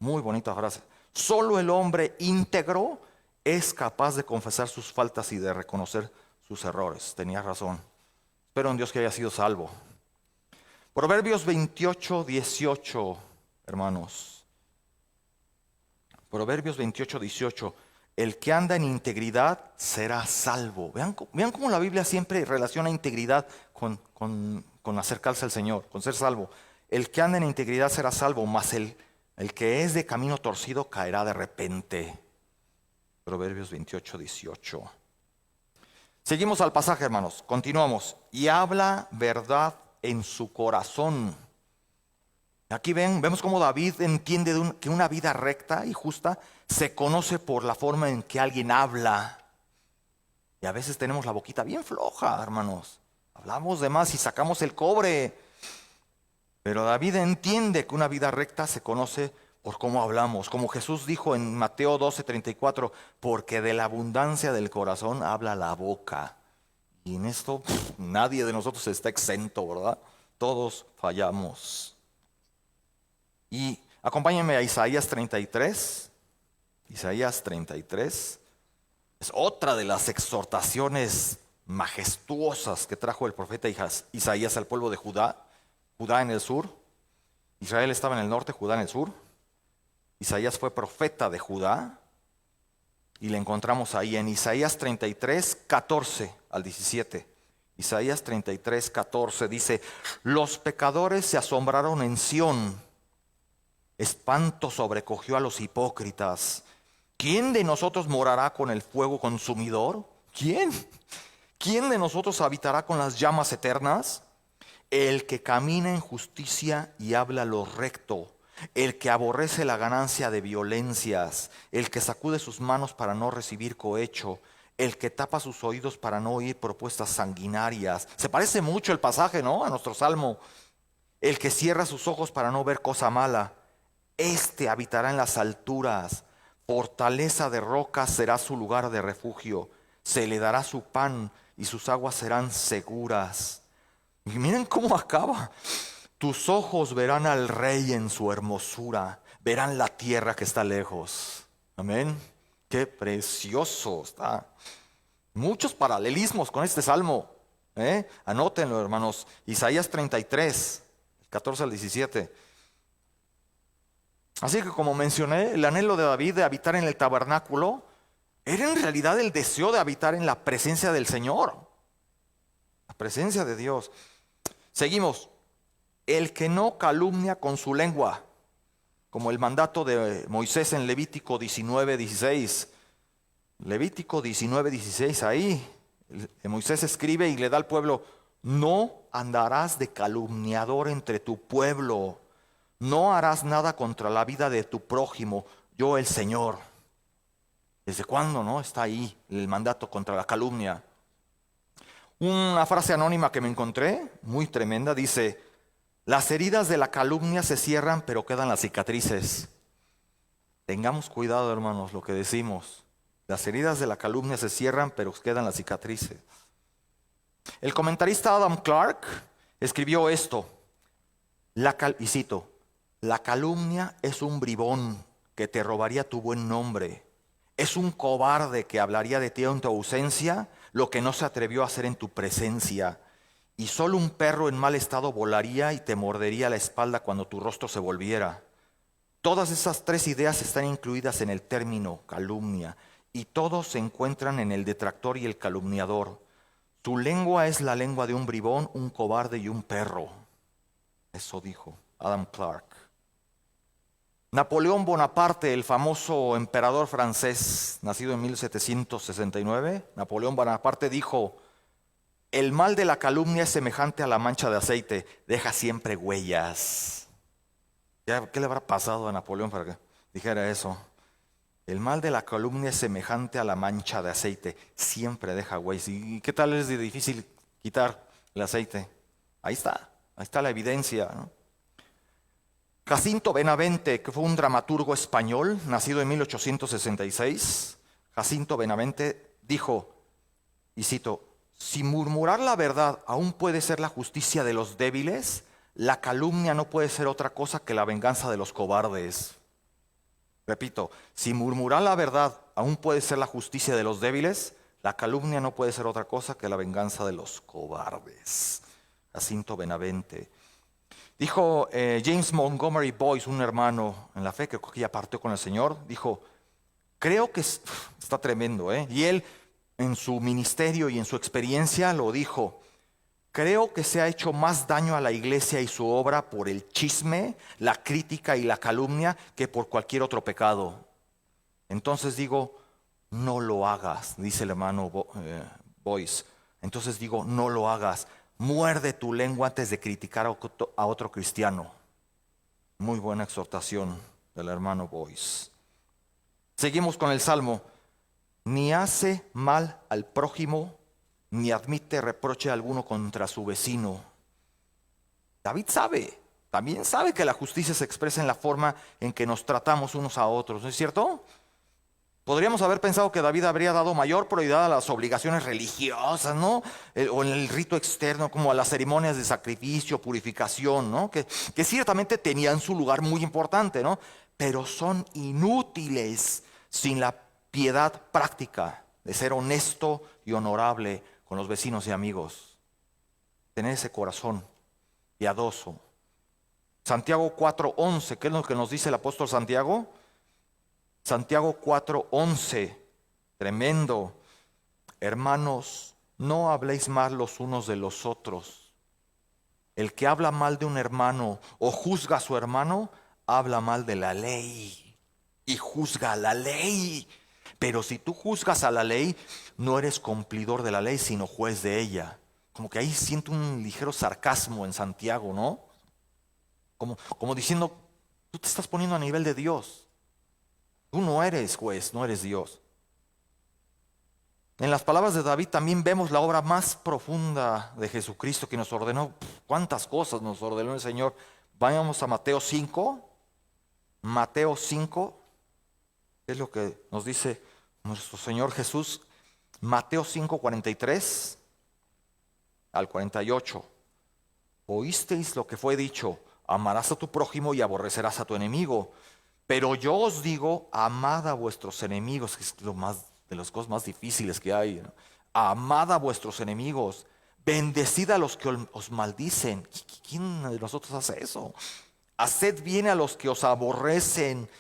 Muy bonita frase. Solo el hombre íntegro es capaz de confesar sus faltas y de reconocer sus errores. Tenía razón. Espero en Dios que haya sido salvo. Proverbios 28:18, hermanos. Proverbios 28:18. El que anda en integridad será salvo. Vean cómo la Biblia siempre relaciona integridad con acercarse al Señor, con ser salvo. El que anda en integridad será salvo, mas el que es de camino torcido caerá de repente. Proverbios 28:18. Seguimos al pasaje, hermanos. Continuamos. Y habla verdad en su corazón. Aquí vemos cómo David entiende que una vida recta y justa se conoce por la forma en que alguien habla. Y a veces tenemos la boquita bien floja, hermanos. Hablamos de más y sacamos el cobre. Pero David entiende que una vida recta se conoce por cómo hablamos. Como Jesús dijo en Mateo 12:34, porque de la abundancia del corazón habla la boca. Y en esto nadie de nosotros está exento, ¿verdad? Todos fallamos. Y acompáñenme a Isaías 33. Isaías 33 es otra de las exhortaciones majestuosas que trajo el profeta Isaías al pueblo de Judá. Judá en el sur. Israel estaba en el norte, Judá en el sur. Isaías fue profeta de Judá. Y le encontramos ahí en Isaías 33, 14 al 17. Isaías 33, 14 dice: los pecadores se asombraron en Sión. Espanto sobrecogió a los hipócritas. ¿Quién de nosotros morará con el fuego consumidor? ¿Quién? ¿Quién de nosotros habitará con las llamas eternas? El que camina en justicia y habla lo recto, el que aborrece la ganancia de violencias, el que sacude sus manos para no recibir cohecho, el que tapa sus oídos para no oír propuestas sanguinarias. Se parece mucho el pasaje, ¿no?, a nuestro salmo. El que cierra sus ojos para no ver cosa mala. Este habitará en las alturas, fortaleza de rocas será su lugar de refugio. Se le dará su pan y sus aguas serán seguras. Y miren cómo acaba. Tus ojos verán al Rey en su hermosura, verán la tierra que está lejos. Amén. Qué precioso está. Muchos paralelismos con este salmo. Anótenlo, hermanos. Isaías 33, 14 al 17. Así que, como mencioné, el anhelo de David de habitar en el tabernáculo era en realidad el deseo de habitar en la presencia del Señor, la presencia de Dios. Seguimos. El que no calumnia con su lengua, como el mandato de Moisés en Levítico 19:16. Levítico 19:16, ahí Moisés escribe y le da al pueblo: no andarás de calumniador entre tu pueblo. No harás nada contra la vida de tu prójimo, yo el Señor. ¿Desde cuándo, no? Está ahí el mandato contra la calumnia. Una frase anónima que me encontré, muy tremenda, dice: las heridas de la calumnia se cierran, pero quedan las cicatrices. Tengamos cuidado, hermanos, lo que decimos. Las heridas de la calumnia se cierran, pero quedan las cicatrices. El comentarista Adam Clark escribió esto, y cito: la calumnia es un bribón que te robaría tu buen nombre. Es un cobarde que hablaría de ti en tu ausencia lo que no se atrevió a hacer en tu presencia. Y solo un perro en mal estado volaría y te mordería la espalda cuando tu rostro se volviera. Todas esas tres ideas están incluidas en el término calumnia y todos se encuentran en el detractor y el calumniador. Tu lengua es la lengua de un bribón, un cobarde y un perro. Eso dijo Adam Clarke. Napoleón Bonaparte, el famoso emperador francés, nacido en 1769, Napoleón Bonaparte dijo: el mal de la calumnia es semejante a la mancha de aceite, deja siempre huellas. ¿Qué le habrá pasado a Napoleón para que dijera eso? El mal de la calumnia es semejante a la mancha de aceite, siempre deja huellas. ¿Y qué tal es de difícil quitar el aceite? Ahí está la evidencia, ¿no? Jacinto Benavente, que fue un dramaturgo español, nacido en 1866, Jacinto Benavente dijo, y cito: si murmurar la verdad aún puede ser la justicia de los débiles, la calumnia no puede ser otra cosa que la venganza de los cobardes. Repito, si murmurar la verdad aún puede ser la justicia de los débiles, la calumnia no puede ser otra cosa que la venganza de los cobardes. Jacinto Benavente. Dijo James Montgomery Boyce, un hermano en la fe que ya partió con el Señor, dijo, creo que está tremendo, y él en su ministerio y en su experiencia lo dijo, creo que se ha hecho más daño a la iglesia y su obra por el chisme, la crítica y la calumnia que por cualquier otro pecado. Entonces digo, no lo hagas, dice el hermano Boyce. Entonces digo, no lo hagas. Muerde tu lengua antes de criticar a otro cristiano. Muy buena exhortación del hermano Boyce. Seguimos con el Salmo. Ni hace mal al prójimo, ni admite reproche alguno contra su vecino. David también sabe que la justicia se expresa en la forma en que nos tratamos unos a otros, ¿no es cierto? Podríamos haber pensado que David habría dado mayor prioridad a las obligaciones religiosas, ¿no? O en el rito externo, como a las ceremonias de sacrificio, purificación, ¿no? Que ciertamente tenían su lugar muy importante, ¿no? Pero son inútiles sin la piedad práctica de ser honesto y honorable con los vecinos y amigos. Tener ese corazón piadoso. Santiago 4:11, ¿qué es lo que nos dice el apóstol Santiago? Santiago 4:11, tremendo. Hermanos, no habléis mal los unos de los otros. El que habla mal de un hermano o juzga a su hermano, habla mal de la ley y juzga a la ley. Pero si tú juzgas a la ley, no eres cumplidor de la ley, sino juez de ella. Como que ahí siento un ligero sarcasmo en Santiago, ¿no? Como diciendo, tú te estás poniendo a nivel de Dios. Tú no eres juez, no eres Dios. En las palabras de David también vemos la obra más profunda de Jesucristo que nos ordenó. ¿Cuántas cosas nos ordenó el Señor? Vayamos a Mateo 5. Mateo 5 es lo que nos dice nuestro Señor Jesús. Mateo 5, 43 al 48. Oísteis lo que fue dicho, amarás a tu prójimo y aborrecerás a tu enemigo. Pero yo os digo, amad a vuestros enemigos, que es de las cosas más difíciles que hay, ¿no? Amad a vuestros enemigos, bendecid a los que os maldicen. ¿Quién de nosotros hace eso? Haced bien a los que os aborrecen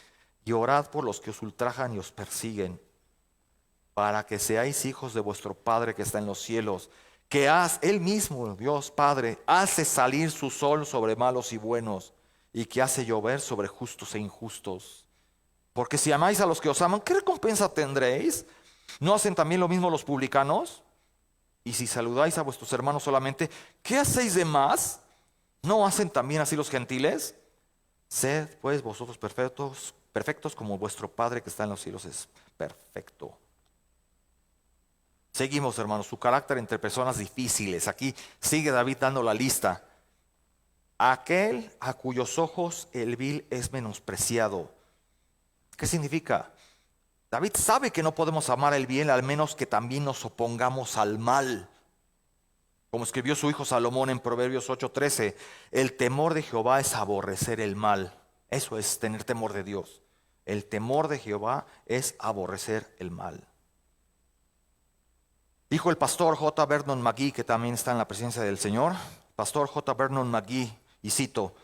y orad por los que os ultrajan y os persiguen, para que seáis hijos de vuestro Padre que está en los cielos, que Él mismo, Dios Padre, hace salir su sol sobre malos y buenos, y que hace llover sobre justos e injustos. Porque si amáis a los que os aman, ¿qué recompensa tendréis? ¿No hacen también lo mismo los publicanos? Y si saludáis a vuestros hermanos solamente, ¿qué hacéis de más? ¿No hacen también así los gentiles? Sed pues vosotros perfectos como vuestro Padre que está en los cielos es perfecto. Seguimos, hermanos, su carácter entre personas difíciles. Aquí sigue David dando la lista. Aquel a cuyos ojos el vil es menospreciado. ¿Qué significa? David sabe que no podemos amar el bien, al menos que también nos opongamos al mal. Como escribió su hijo Salomón en Proverbios 8:13, el temor de Jehová es aborrecer el mal. Eso es tener temor de Dios. El temor de Jehová es aborrecer el mal. Dijo el pastor J. Vernon McGee, que también está en la presencia del Señor, pastor J. Vernon McGee, y cito,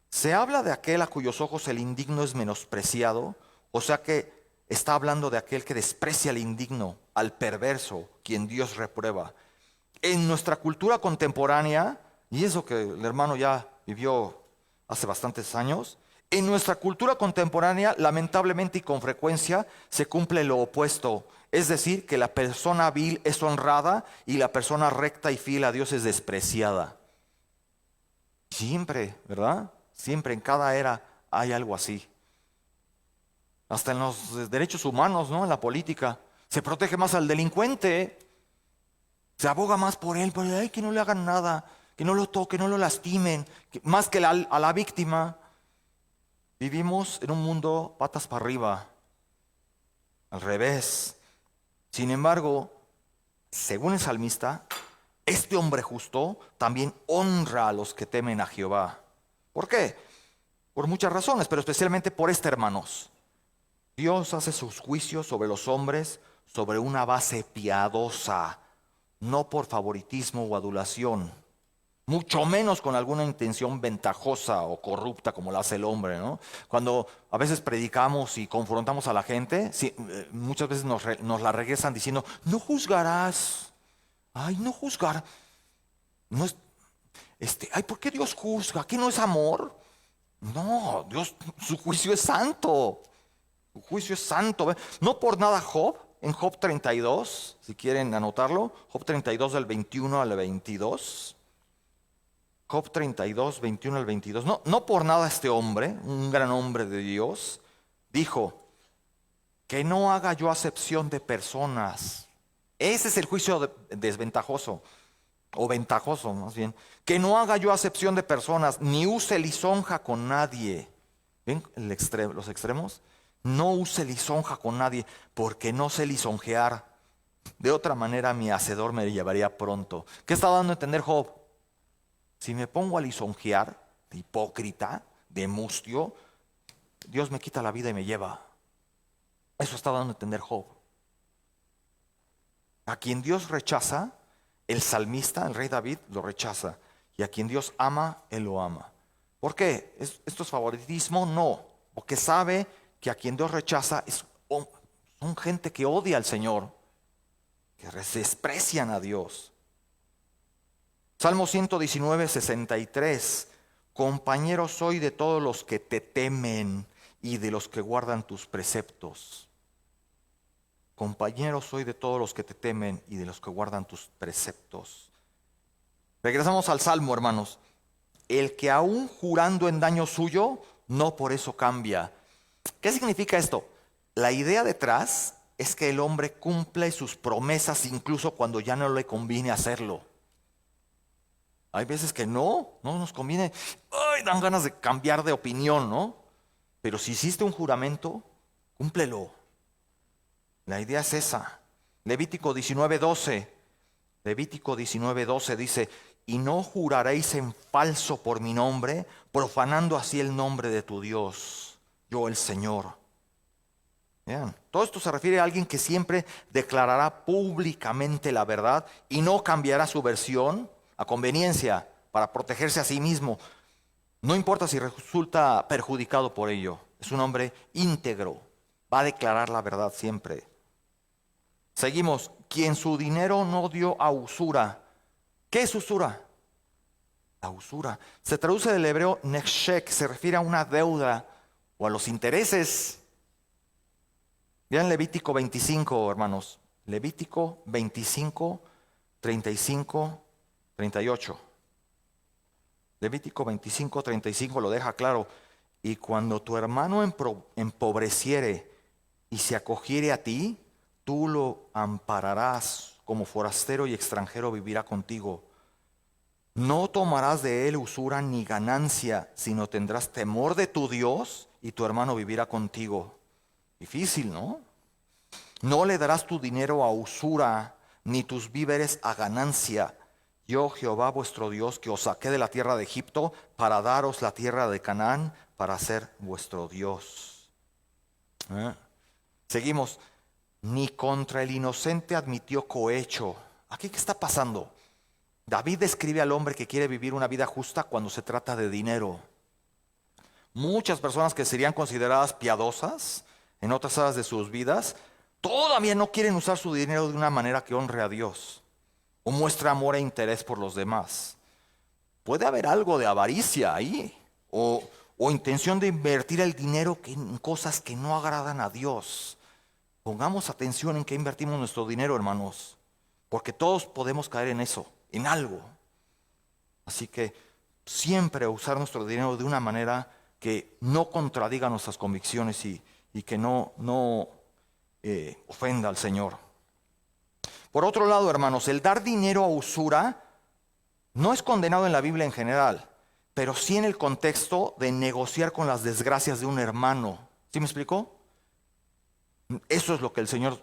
Se habla de aquel a cuyos ojos el indigno es menospreciado, o sea que está hablando de aquel que desprecia al indigno, al perverso, quien Dios reprueba. En nuestra cultura contemporánea, y eso que el hermano ya vivió hace bastantes años, en nuestra cultura contemporánea, lamentablemente y con frecuencia, se cumple lo opuesto. Es decir, que la persona vil es honrada y la persona recta y fiel a Dios es despreciada. Siempre, ¿verdad? Siempre en cada era hay algo así. Hasta en los derechos humanos, ¿no? En la política. Se protege más al delincuente. Se aboga más por él, pero ay, que no le hagan nada, que no lo toquen, no lo lastimen, más que a la víctima. Vivimos en un mundo patas para arriba, al revés. Sin embargo, según el salmista, este hombre justo también honra a los que temen a Jehová. ¿Por qué? Por muchas razones, pero especialmente por hermanos. Dios hace sus juicios sobre los hombres sobre una base piadosa, no por favoritismo o adulación, mucho menos con alguna intención ventajosa o corrupta como la hace el hombre, ¿no? Cuando a veces predicamos y confrontamos a la gente, sí, muchas veces nos la regresan diciendo, no juzgarás. Ay, no juzgar. No es, ay, ¿por qué Dios juzga? ¿Qué no es amor? No, Dios, su juicio es santo. Su juicio es santo. No por nada Job, en Job 32, si quieren anotarlo, Job 32 del 21 al 22. Job 32, 21 al 22. No por nada este hombre, un gran hombre de Dios, dijo, que no haga yo acepción de personas. Ese es el juicio desventajoso, o ventajoso más bien. Que no haga yo acepción de personas, ni use lisonja con nadie. ¿Ven los extremos? No use lisonja con nadie, porque no sé lisonjear. De otra manera mi hacedor me llevaría pronto. ¿Qué está dando a entender Job? Si me pongo a lisonjear, de hipócrita, de mustio, Dios me quita la vida y me lleva. Eso está dando a entender Job. A quien Dios rechaza, el salmista, el rey David, lo rechaza. Y a quien Dios ama, él lo ama. ¿Por qué? ¿Esto es favoritismo? No. Porque sabe que a quien Dios rechaza son gente que odia al Señor, que desprecian a Dios. Salmo 119, 63. Compañero soy de todos los que te temen y de los que guardan tus preceptos. Compañero soy de todos los que te temen y de los que guardan tus preceptos. Regresamos al Salmo, hermanos. El que aún jurando en daño suyo, no por eso cambia. ¿Qué significa esto? La idea detrás es que el hombre cumple sus promesas incluso cuando ya no le conviene hacerlo. Hay veces que no nos conviene. Ay, dan ganas de cambiar de opinión, ¿no? Pero si hiciste un juramento, cúmplelo. La idea es esa. Levítico 19:12. Levítico 19:12 dice, y no juraréis en falso por mi nombre, profanando así el nombre de tu Dios, yo el Señor. Vean, todo esto se refiere a alguien que siempre declarará públicamente la verdad y no cambiará su versión a conveniencia para protegerse a sí mismo. No importa si resulta perjudicado por ello. Es un hombre íntegro. Va a declarar la verdad siempre. Seguimos. Quien su dinero no dio a usura. ¿Qué es usura? La usura. Se traduce del hebreo neshek. Se refiere a una deuda o a los intereses. Vean Levítico 25, hermanos. Levítico 25, 35, 38. Levítico 25, 35 lo deja claro. Y cuando tu hermano empobreciere y se acogiere a ti, tú lo ampararás, como forastero y extranjero vivirá contigo. No tomarás de él usura ni ganancia, sino tendrás temor de tu Dios y tu hermano vivirá contigo. Difícil, ¿no? No le darás tu dinero a usura, ni tus víveres a ganancia. Yo, Jehová vuestro Dios, que os saqué de la tierra de Egipto, para daros la tierra de Canaán, para ser vuestro Dios. Seguimos. Ni contra el inocente admitió cohecho. ¿Aquí qué está pasando? David describe al hombre que quiere vivir una vida justa cuando se trata de dinero. Muchas personas que serían consideradas piadosas en otras áreas de sus vidas, todavía no quieren usar su dinero de una manera que honre a Dios o muestre amor e interés por los demás. Puede haber algo de avaricia ahí o intención de invertir el dinero en cosas que no agradan a Dios. Pongamos atención en qué invertimos nuestro dinero, hermanos, porque todos podemos caer en eso, en algo. Así que siempre usar nuestro dinero de una manera que no contradiga nuestras convicciones y que no ofenda al Señor. Por otro lado, hermanos, el dar dinero a usura no es condenado en la Biblia en general, pero sí en el contexto de negociar con las desgracias de un hermano. ¿Sí me explicó? Eso es lo que el Señor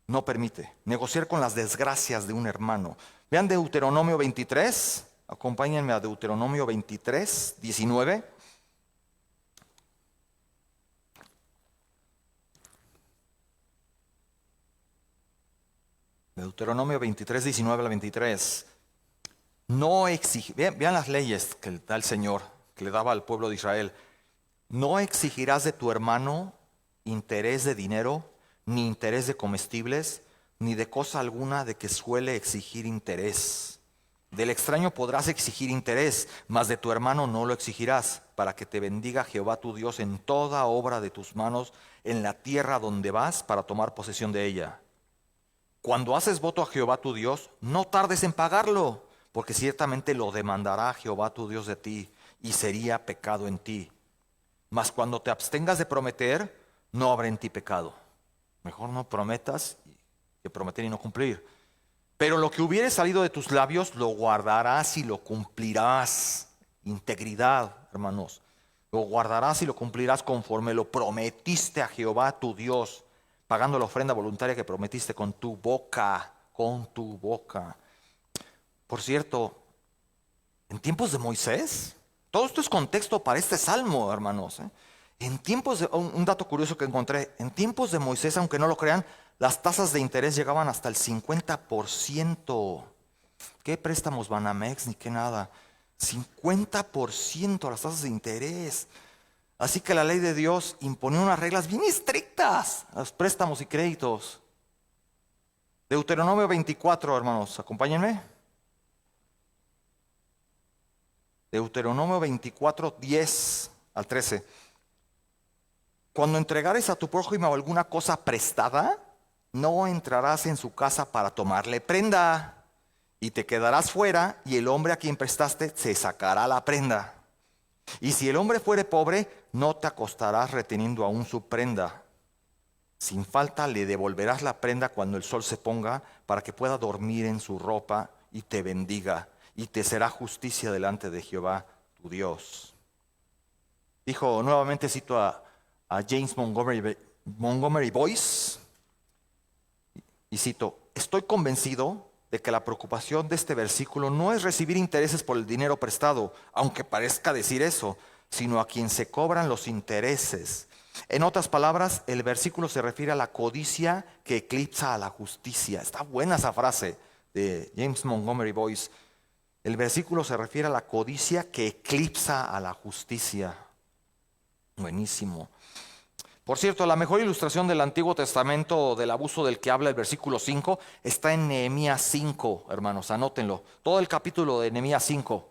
no permite, negociar con las desgracias de un hermano. Vean Deuteronomio 23, acompáñenme a Deuteronomio 23, 19. Deuteronomio 23, 19 al 23. Vean las leyes que da el Señor, que le daba al pueblo de Israel. No exigirás de tu hermano interés de dinero, ni interés de comestibles, ni de cosa alguna de que suele exigir interés. Del extraño podrás exigir interés, mas de tu hermano no lo exigirás, para que te bendiga Jehová tu Dios en toda obra de tus manos, en la tierra donde vas para tomar posesión de ella. Cuando haces voto a Jehová tu Dios, no tardes en pagarlo, porque ciertamente lo demandará Jehová tu Dios de ti, y sería pecado en ti. Mas cuando te abstengas de prometer, no habrá en ti pecado. Mejor no prometas que prometer y no cumplir. Pero lo que hubiere salido de tus labios, lo guardarás y lo cumplirás. Integridad, hermanos. Lo guardarás y lo cumplirás conforme lo prometiste a Jehová tu Dios, pagando la ofrenda voluntaria que prometiste con tu boca, con tu boca. Por cierto, en tiempos de Moisés, todo esto es contexto para este salmo, hermanos. En tiempos de, un dato curioso que encontré, en tiempos de Moisés, aunque no lo crean, las tasas de interés llegaban hasta el 50%. ¿Qué préstamos Banamex ni qué nada? 50% las tasas de interés. Así que la ley de Dios imponía unas reglas bien estrictas a los préstamos y créditos. Deuteronomio 24, hermanos, acompáñenme. Deuteronomio 24, 10 al 13. Cuando entregares a tu prójimo alguna cosa prestada, no entrarás en su casa para tomarle prenda, y te quedarás fuera, y el hombre a quien prestaste se sacará la prenda. Y si el hombre fuere pobre, no te acostarás reteniendo aún su prenda. Sin falta le devolverás la prenda cuando el sol se ponga, para que pueda dormir en su ropa y te bendiga, y te será justicia delante de Jehová tu Dios. Dijo, nuevamente cito a James Montgomery Boyce, y cito: estoy convencido de que la preocupación de este versículo no es recibir intereses por el dinero prestado, aunque parezca decir eso, sino a quien se cobran los intereses. En otras palabras, el versículo se refiere a la codicia que eclipsa a la justicia. Está buena esa frase de James Montgomery Boyce. El versículo se refiere a la codicia que eclipsa a la justicia. Buenísimo. Por cierto, la mejor ilustración del Antiguo Testamento del abuso del que habla el versículo 5 está en Nehemías 5, hermanos, anótenlo. Todo el capítulo de Nehemías 5,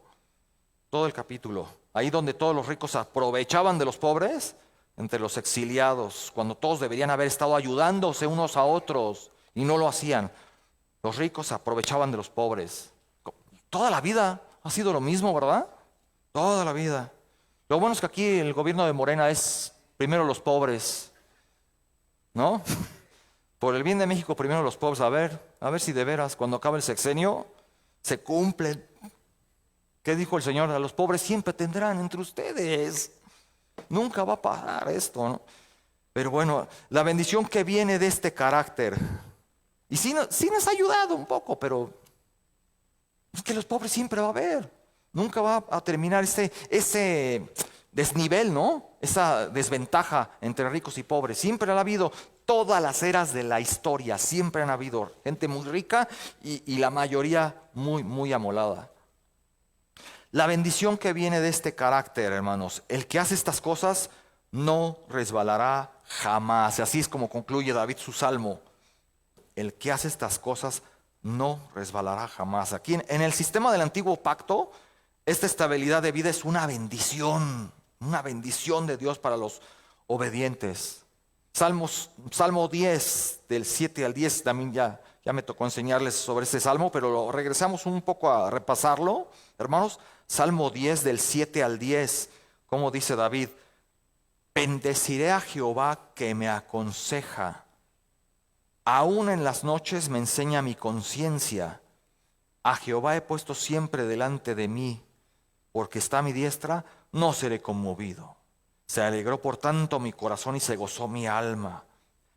todo el capítulo. Ahí donde todos los ricos aprovechaban de los pobres, entre los exiliados, cuando todos deberían haber estado ayudándose unos a otros y no lo hacían. Los ricos aprovechaban de los pobres. Toda la vida ha sido lo mismo, ¿verdad? Toda la vida. Lo bueno es que aquí el gobierno de Morena es primero los pobres, ¿no? Por el bien de México, primero los pobres. A ver si de veras, cuando acabe el sexenio, se cumple. ¿Qué dijo el Señor? A los pobres siempre tendrán entre ustedes. Nunca va a pasar esto, ¿no? Pero bueno, la bendición que viene de este carácter. Y sí nos ha ayudado un poco, pero es que los pobres siempre va a haber. Nunca va a terminar ese desnivel, ¿no? Esa desventaja entre ricos y pobres. Siempre ha habido, todas las eras de la historia, siempre han habido gente muy rica y la mayoría muy, muy amolada. La bendición que viene de este carácter, hermanos, el que hace estas cosas no resbalará jamás. Así es como concluye David su salmo. El que hace estas cosas no resbalará jamás. Aquí en el sistema del antiguo pacto, esta estabilidad de vida es una bendición de Dios para los obedientes. Salmo 10, del 7 al 10, también ya me tocó enseñarles sobre este salmo, pero regresamos un poco a repasarlo, hermanos. Salmo 10, del 7 al 10, como dice David: bendeciré a Jehová que me aconseja. Aún en las noches me enseña mi conciencia. A Jehová he puesto siempre delante de mí, porque está a mi diestra, no seré conmovido. Se alegró por tanto mi corazón y se gozó mi alma.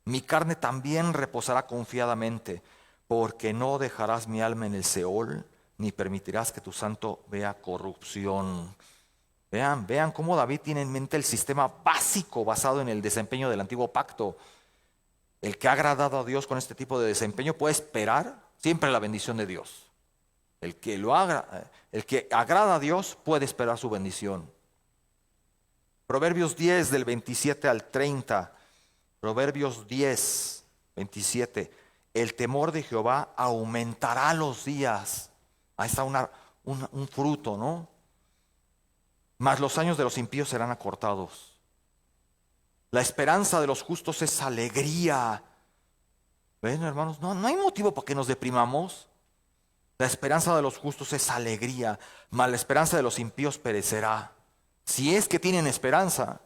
Mi carne también reposará confiadamente, porque no dejarás mi alma en el Seol, ni permitirás que tu santo vea corrupción. Vean cómo David tiene en mente el sistema básico basado en el desempeño del antiguo pacto. El que ha agradado a Dios con este tipo de desempeño puede esperar siempre la bendición de Dios. El que agrada a Dios puede esperar su bendición. Proverbios 10, del 27 al 30. Proverbios 10, 27. El temor de Jehová aumentará los días. Ahí está un fruto, ¿no? Mas los años de los impíos serán acortados. La esperanza de los justos es alegría. ¿Ven, hermanos? No hay motivo para que nos deprimamos. La esperanza de los justos es alegría, mas la esperanza de los impíos perecerá. Si es que tienen esperanza.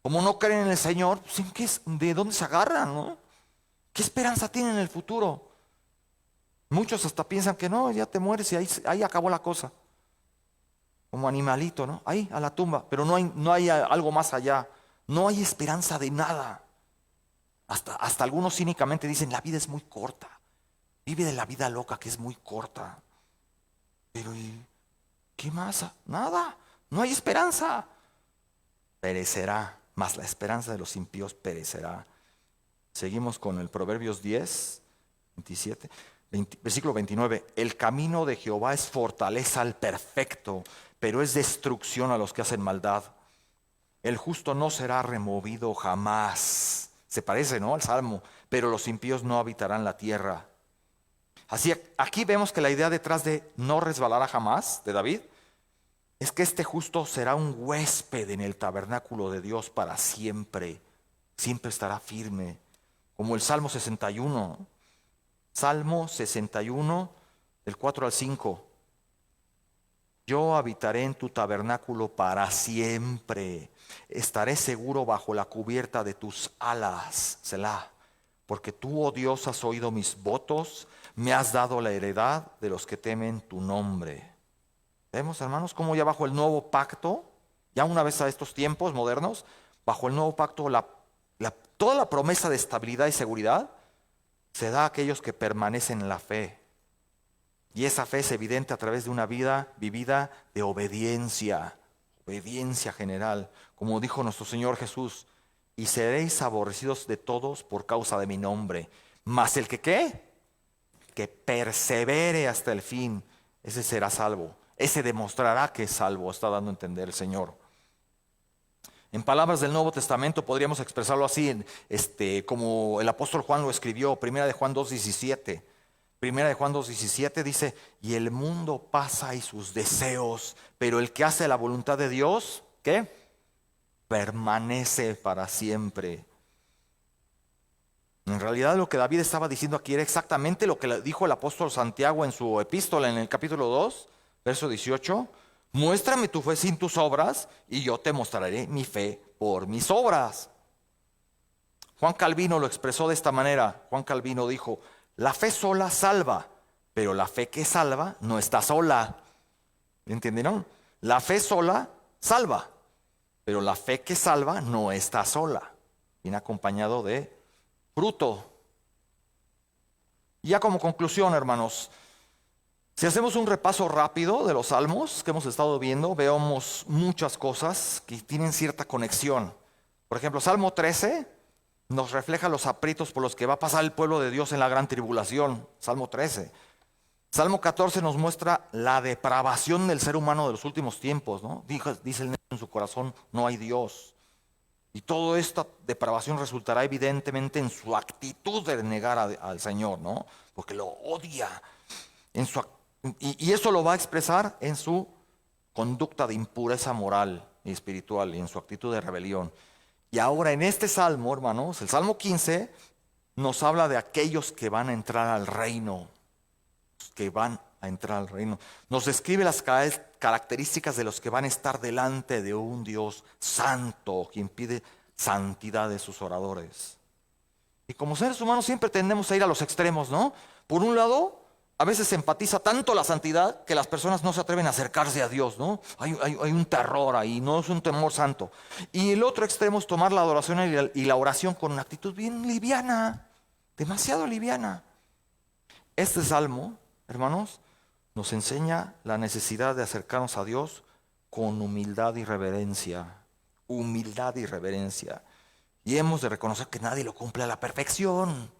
Como no creen en el Señor, pues ¿de dónde se agarran, no? ¿Qué esperanza tienen en el futuro? Muchos hasta piensan que no, ya te mueres y ahí acabó la cosa. Como animalito, ¿no? Ahí, a la tumba. Pero no hay algo más allá. No hay esperanza de nada. Hasta algunos cínicamente dicen, la vida es muy corta. Vive de la vida loca que es muy corta. Pero ¿y qué más? Nada. No hay esperanza. Perecerá, mas la esperanza de los impíos perecerá. Seguimos con el Proverbios 10, 27, versículo 29. El camino de Jehová es fortaleza al perfecto, pero es destrucción a los que hacen maldad. El justo no será removido jamás. Se parece, ¿no?, al Salmo. Pero los impíos no habitarán la tierra. Así, aquí vemos que la idea detrás de no resbalará jamás, de David, es que este justo será un huésped en el tabernáculo de Dios para siempre. Siempre estará firme. Como el Salmo 61. Salmo 61, del 4 al 5. Yo habitaré en tu tabernáculo para siempre. Estaré seguro bajo la cubierta de tus alas, Selah. Porque tú, oh Dios, has oído mis votos, me has dado la heredad de los que temen tu nombre. Vemos, hermanos, cómo ya bajo el nuevo pacto, ya una vez a estos tiempos modernos, bajo el nuevo pacto, toda la promesa de estabilidad y seguridad se da a aquellos que permanecen en la fe. Y esa fe es evidente a través de una vida vivida de obediencia general. Como dijo nuestro Señor Jesús, y seréis aborrecidos de todos por causa de mi nombre. Mas el que ¿qué? Que persevere hasta el fin, ese será salvo. Ese demostrará que es salvo, está dando a entender el Señor. En palabras del Nuevo Testamento podríamos expresarlo así, como el apóstol Juan lo escribió, Primera de Juan 2:17. Primera de Juan 2:17 dice, y el mundo pasa y sus deseos, pero el que hace la voluntad de Dios, ¿qué? Permanece para siempre. En realidad lo que David estaba diciendo aquí era exactamente lo que le dijo el apóstol Santiago en su epístola en el capítulo 2, verso 18. Muéstrame tu fe sin tus obras y yo te mostraré mi fe por mis obras. Juan Calvino lo expresó de esta manera. Juan Calvino dijo, la fe sola salva, pero la fe que salva no está sola. ¿Entendieron? La fe sola salva, pero la fe que salva no está sola. Viene acompañado de fruto. Y ya como conclusión, hermanos, si hacemos un repaso rápido de los salmos que hemos estado viendo, vemos muchas cosas que tienen cierta conexión. Por ejemplo, Salmo 13 nos refleja los aprietos por los que va a pasar el pueblo de Dios en la gran tribulación. Salmo 13. Salmo 14 nos muestra la depravación del ser humano de los últimos tiempos, ¿no? Dice el necio en su corazón, no hay Dios. Y toda esta depravación resultará evidentemente en su actitud de negar al Señor, ¿no? Porque lo odia. Y eso lo va a expresar en su conducta de impureza moral y espiritual y en su actitud de rebelión. Y ahora en este salmo, hermanos, el Salmo 15, nos habla de aquellos que van a entrar al reino. Que van a entrar al reino. Nos describe las características de los que van a estar delante de un Dios santo, quien pide santidad de sus oradores. Y como seres humanos siempre tendemos a ir a los extremos, ¿no? Por un lado, a veces se enfatiza tanto la santidad que las personas no se atreven a acercarse a Dios, ¿no? Hay un terror ahí, no es un temor santo. Y el otro extremo es tomar la adoración y la oración con una actitud bien liviana, demasiado liviana. Este salmo, hermanos, nos enseña la necesidad de acercarnos a Dios con humildad y reverencia. Humildad y reverencia. Y hemos de reconocer que nadie lo cumple a la perfección.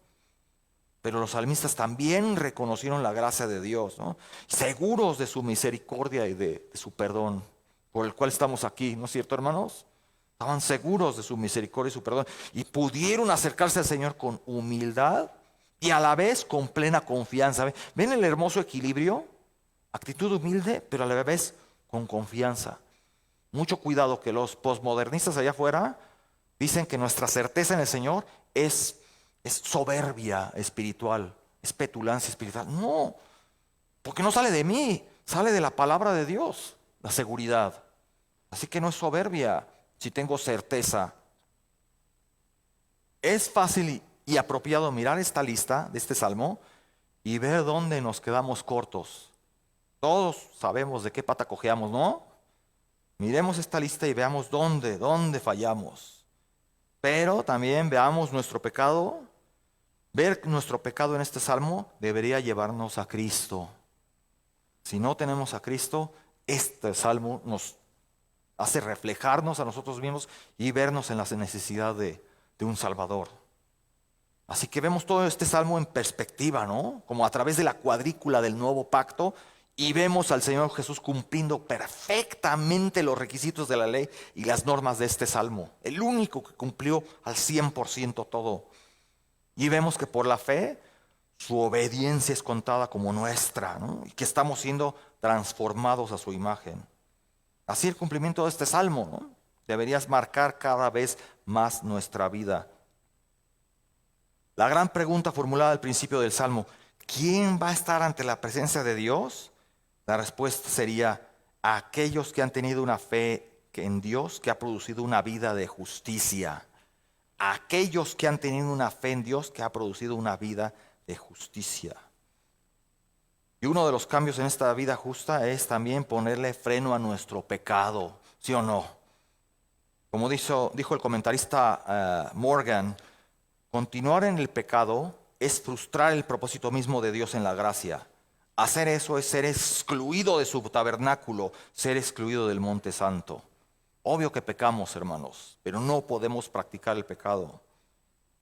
Pero los salmistas también reconocieron la gracia de Dios, ¿no? Seguros de su misericordia y de su perdón, por el cual estamos aquí, ¿no es cierto, hermanos? Estaban seguros de su misericordia y su perdón. Y pudieron acercarse al Señor con humildad y a la vez con plena confianza. ¿Ven el hermoso equilibrio? Actitud humilde, pero a la vez con confianza. Mucho cuidado que los posmodernistas allá afuera dicen que nuestra certeza en el Señor es soberbia espiritual, es petulancia espiritual. No, porque no sale de mí, sale de la palabra de Dios, la seguridad. Así que no es soberbia si tengo certeza. Es fácil y apropiado mirar esta lista de este salmo y ver dónde nos quedamos cortos. Todos sabemos de qué pata cojeamos, ¿no? Miremos esta lista y veamos dónde fallamos. Pero también veamos nuestro pecado. Ver nuestro pecado en este salmo debería llevarnos a Cristo. Si no tenemos a Cristo, este salmo nos hace reflejarnos a nosotros mismos y vernos en la necesidad de un Salvador. Así que vemos todo este salmo en perspectiva, ¿no? Como a través de la cuadrícula del nuevo pacto, y vemos al Señor Jesús cumpliendo perfectamente los requisitos de la ley y las normas de este salmo. El único que cumplió al 100% todo. Y vemos que por la fe su obediencia es contada como nuestra, ¿no? Y que estamos siendo transformados a su imagen. Así el cumplimiento de este salmo, ¿no? Deberías marcar cada vez más nuestra vida. La gran pregunta formulada al principio del salmo, ¿quién va a estar ante la presencia de Dios? La respuesta sería aquellos que han tenido una fe en Dios que ha producido una vida de justicia. Aquellos que han tenido una fe en Dios que ha producido una vida de justicia. Y uno de los cambios en esta vida justa es también ponerle freno a nuestro pecado, ¿sí o no? Como dijo el comentarista Morgan, continuar en el pecado es frustrar el propósito mismo de Dios en la gracia. Hacer eso es ser excluido de su tabernáculo, ser excluido del monte santo. Obvio que pecamos, hermanos, pero no podemos practicar el pecado.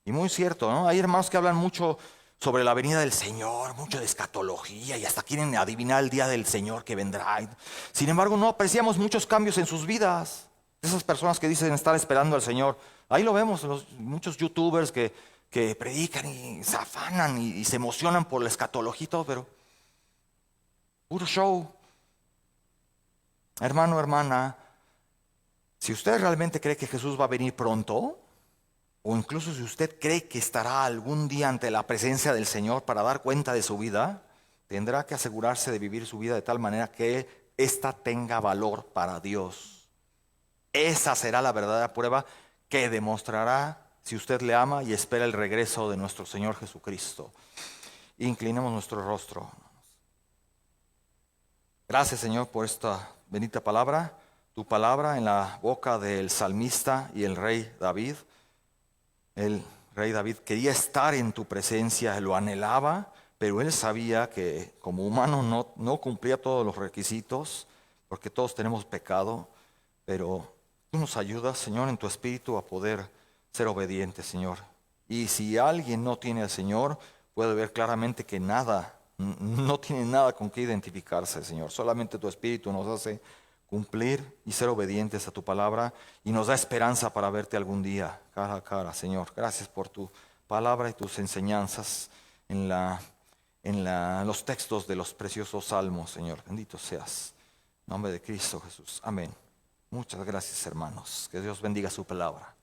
Y muy cierto, ¿no? Hay hermanos que hablan mucho sobre la venida del Señor, mucho de escatología y hasta quieren adivinar el día del Señor que vendrá. Sin embargo, no apreciamos muchos cambios en sus vidas. Esas personas que dicen estar esperando al Señor, ahí lo vemos, muchos youtubers que predican y se afanan y se emocionan por la escatología y todo, pero puro show. Hermano, hermana, si usted realmente cree que Jesús va a venir pronto, o incluso si usted cree que estará algún día ante la presencia del Señor para dar cuenta de su vida, tendrá que asegurarse de vivir su vida de tal manera que ésta tenga valor para Dios. Esa será la verdadera prueba que demostrará si usted le ama y espera el regreso de nuestro Señor Jesucristo. Inclinemos nuestro rostro. Gracias, Señor, por esta bendita palabra, tu palabra en la boca del salmista y el rey David. El rey David quería estar en tu presencia, lo anhelaba, pero él sabía que como humano no cumplía todos los requisitos, porque todos tenemos pecado, pero tú nos ayudas, Señor, en tu espíritu a poder ser obedientes, Señor. Y si alguien no tiene al Señor, puede ver claramente que nada no tienen nada con qué identificarse, Señor. Solamente tu Espíritu nos hace cumplir y ser obedientes a tu palabra y nos da esperanza para verte algún día cara a cara, Señor. Gracias por tu palabra y tus enseñanzas en los textos de los preciosos salmos, Señor. Bendito seas. En nombre de Cristo Jesús. Amén. Muchas gracias, hermanos. Que Dios bendiga su palabra.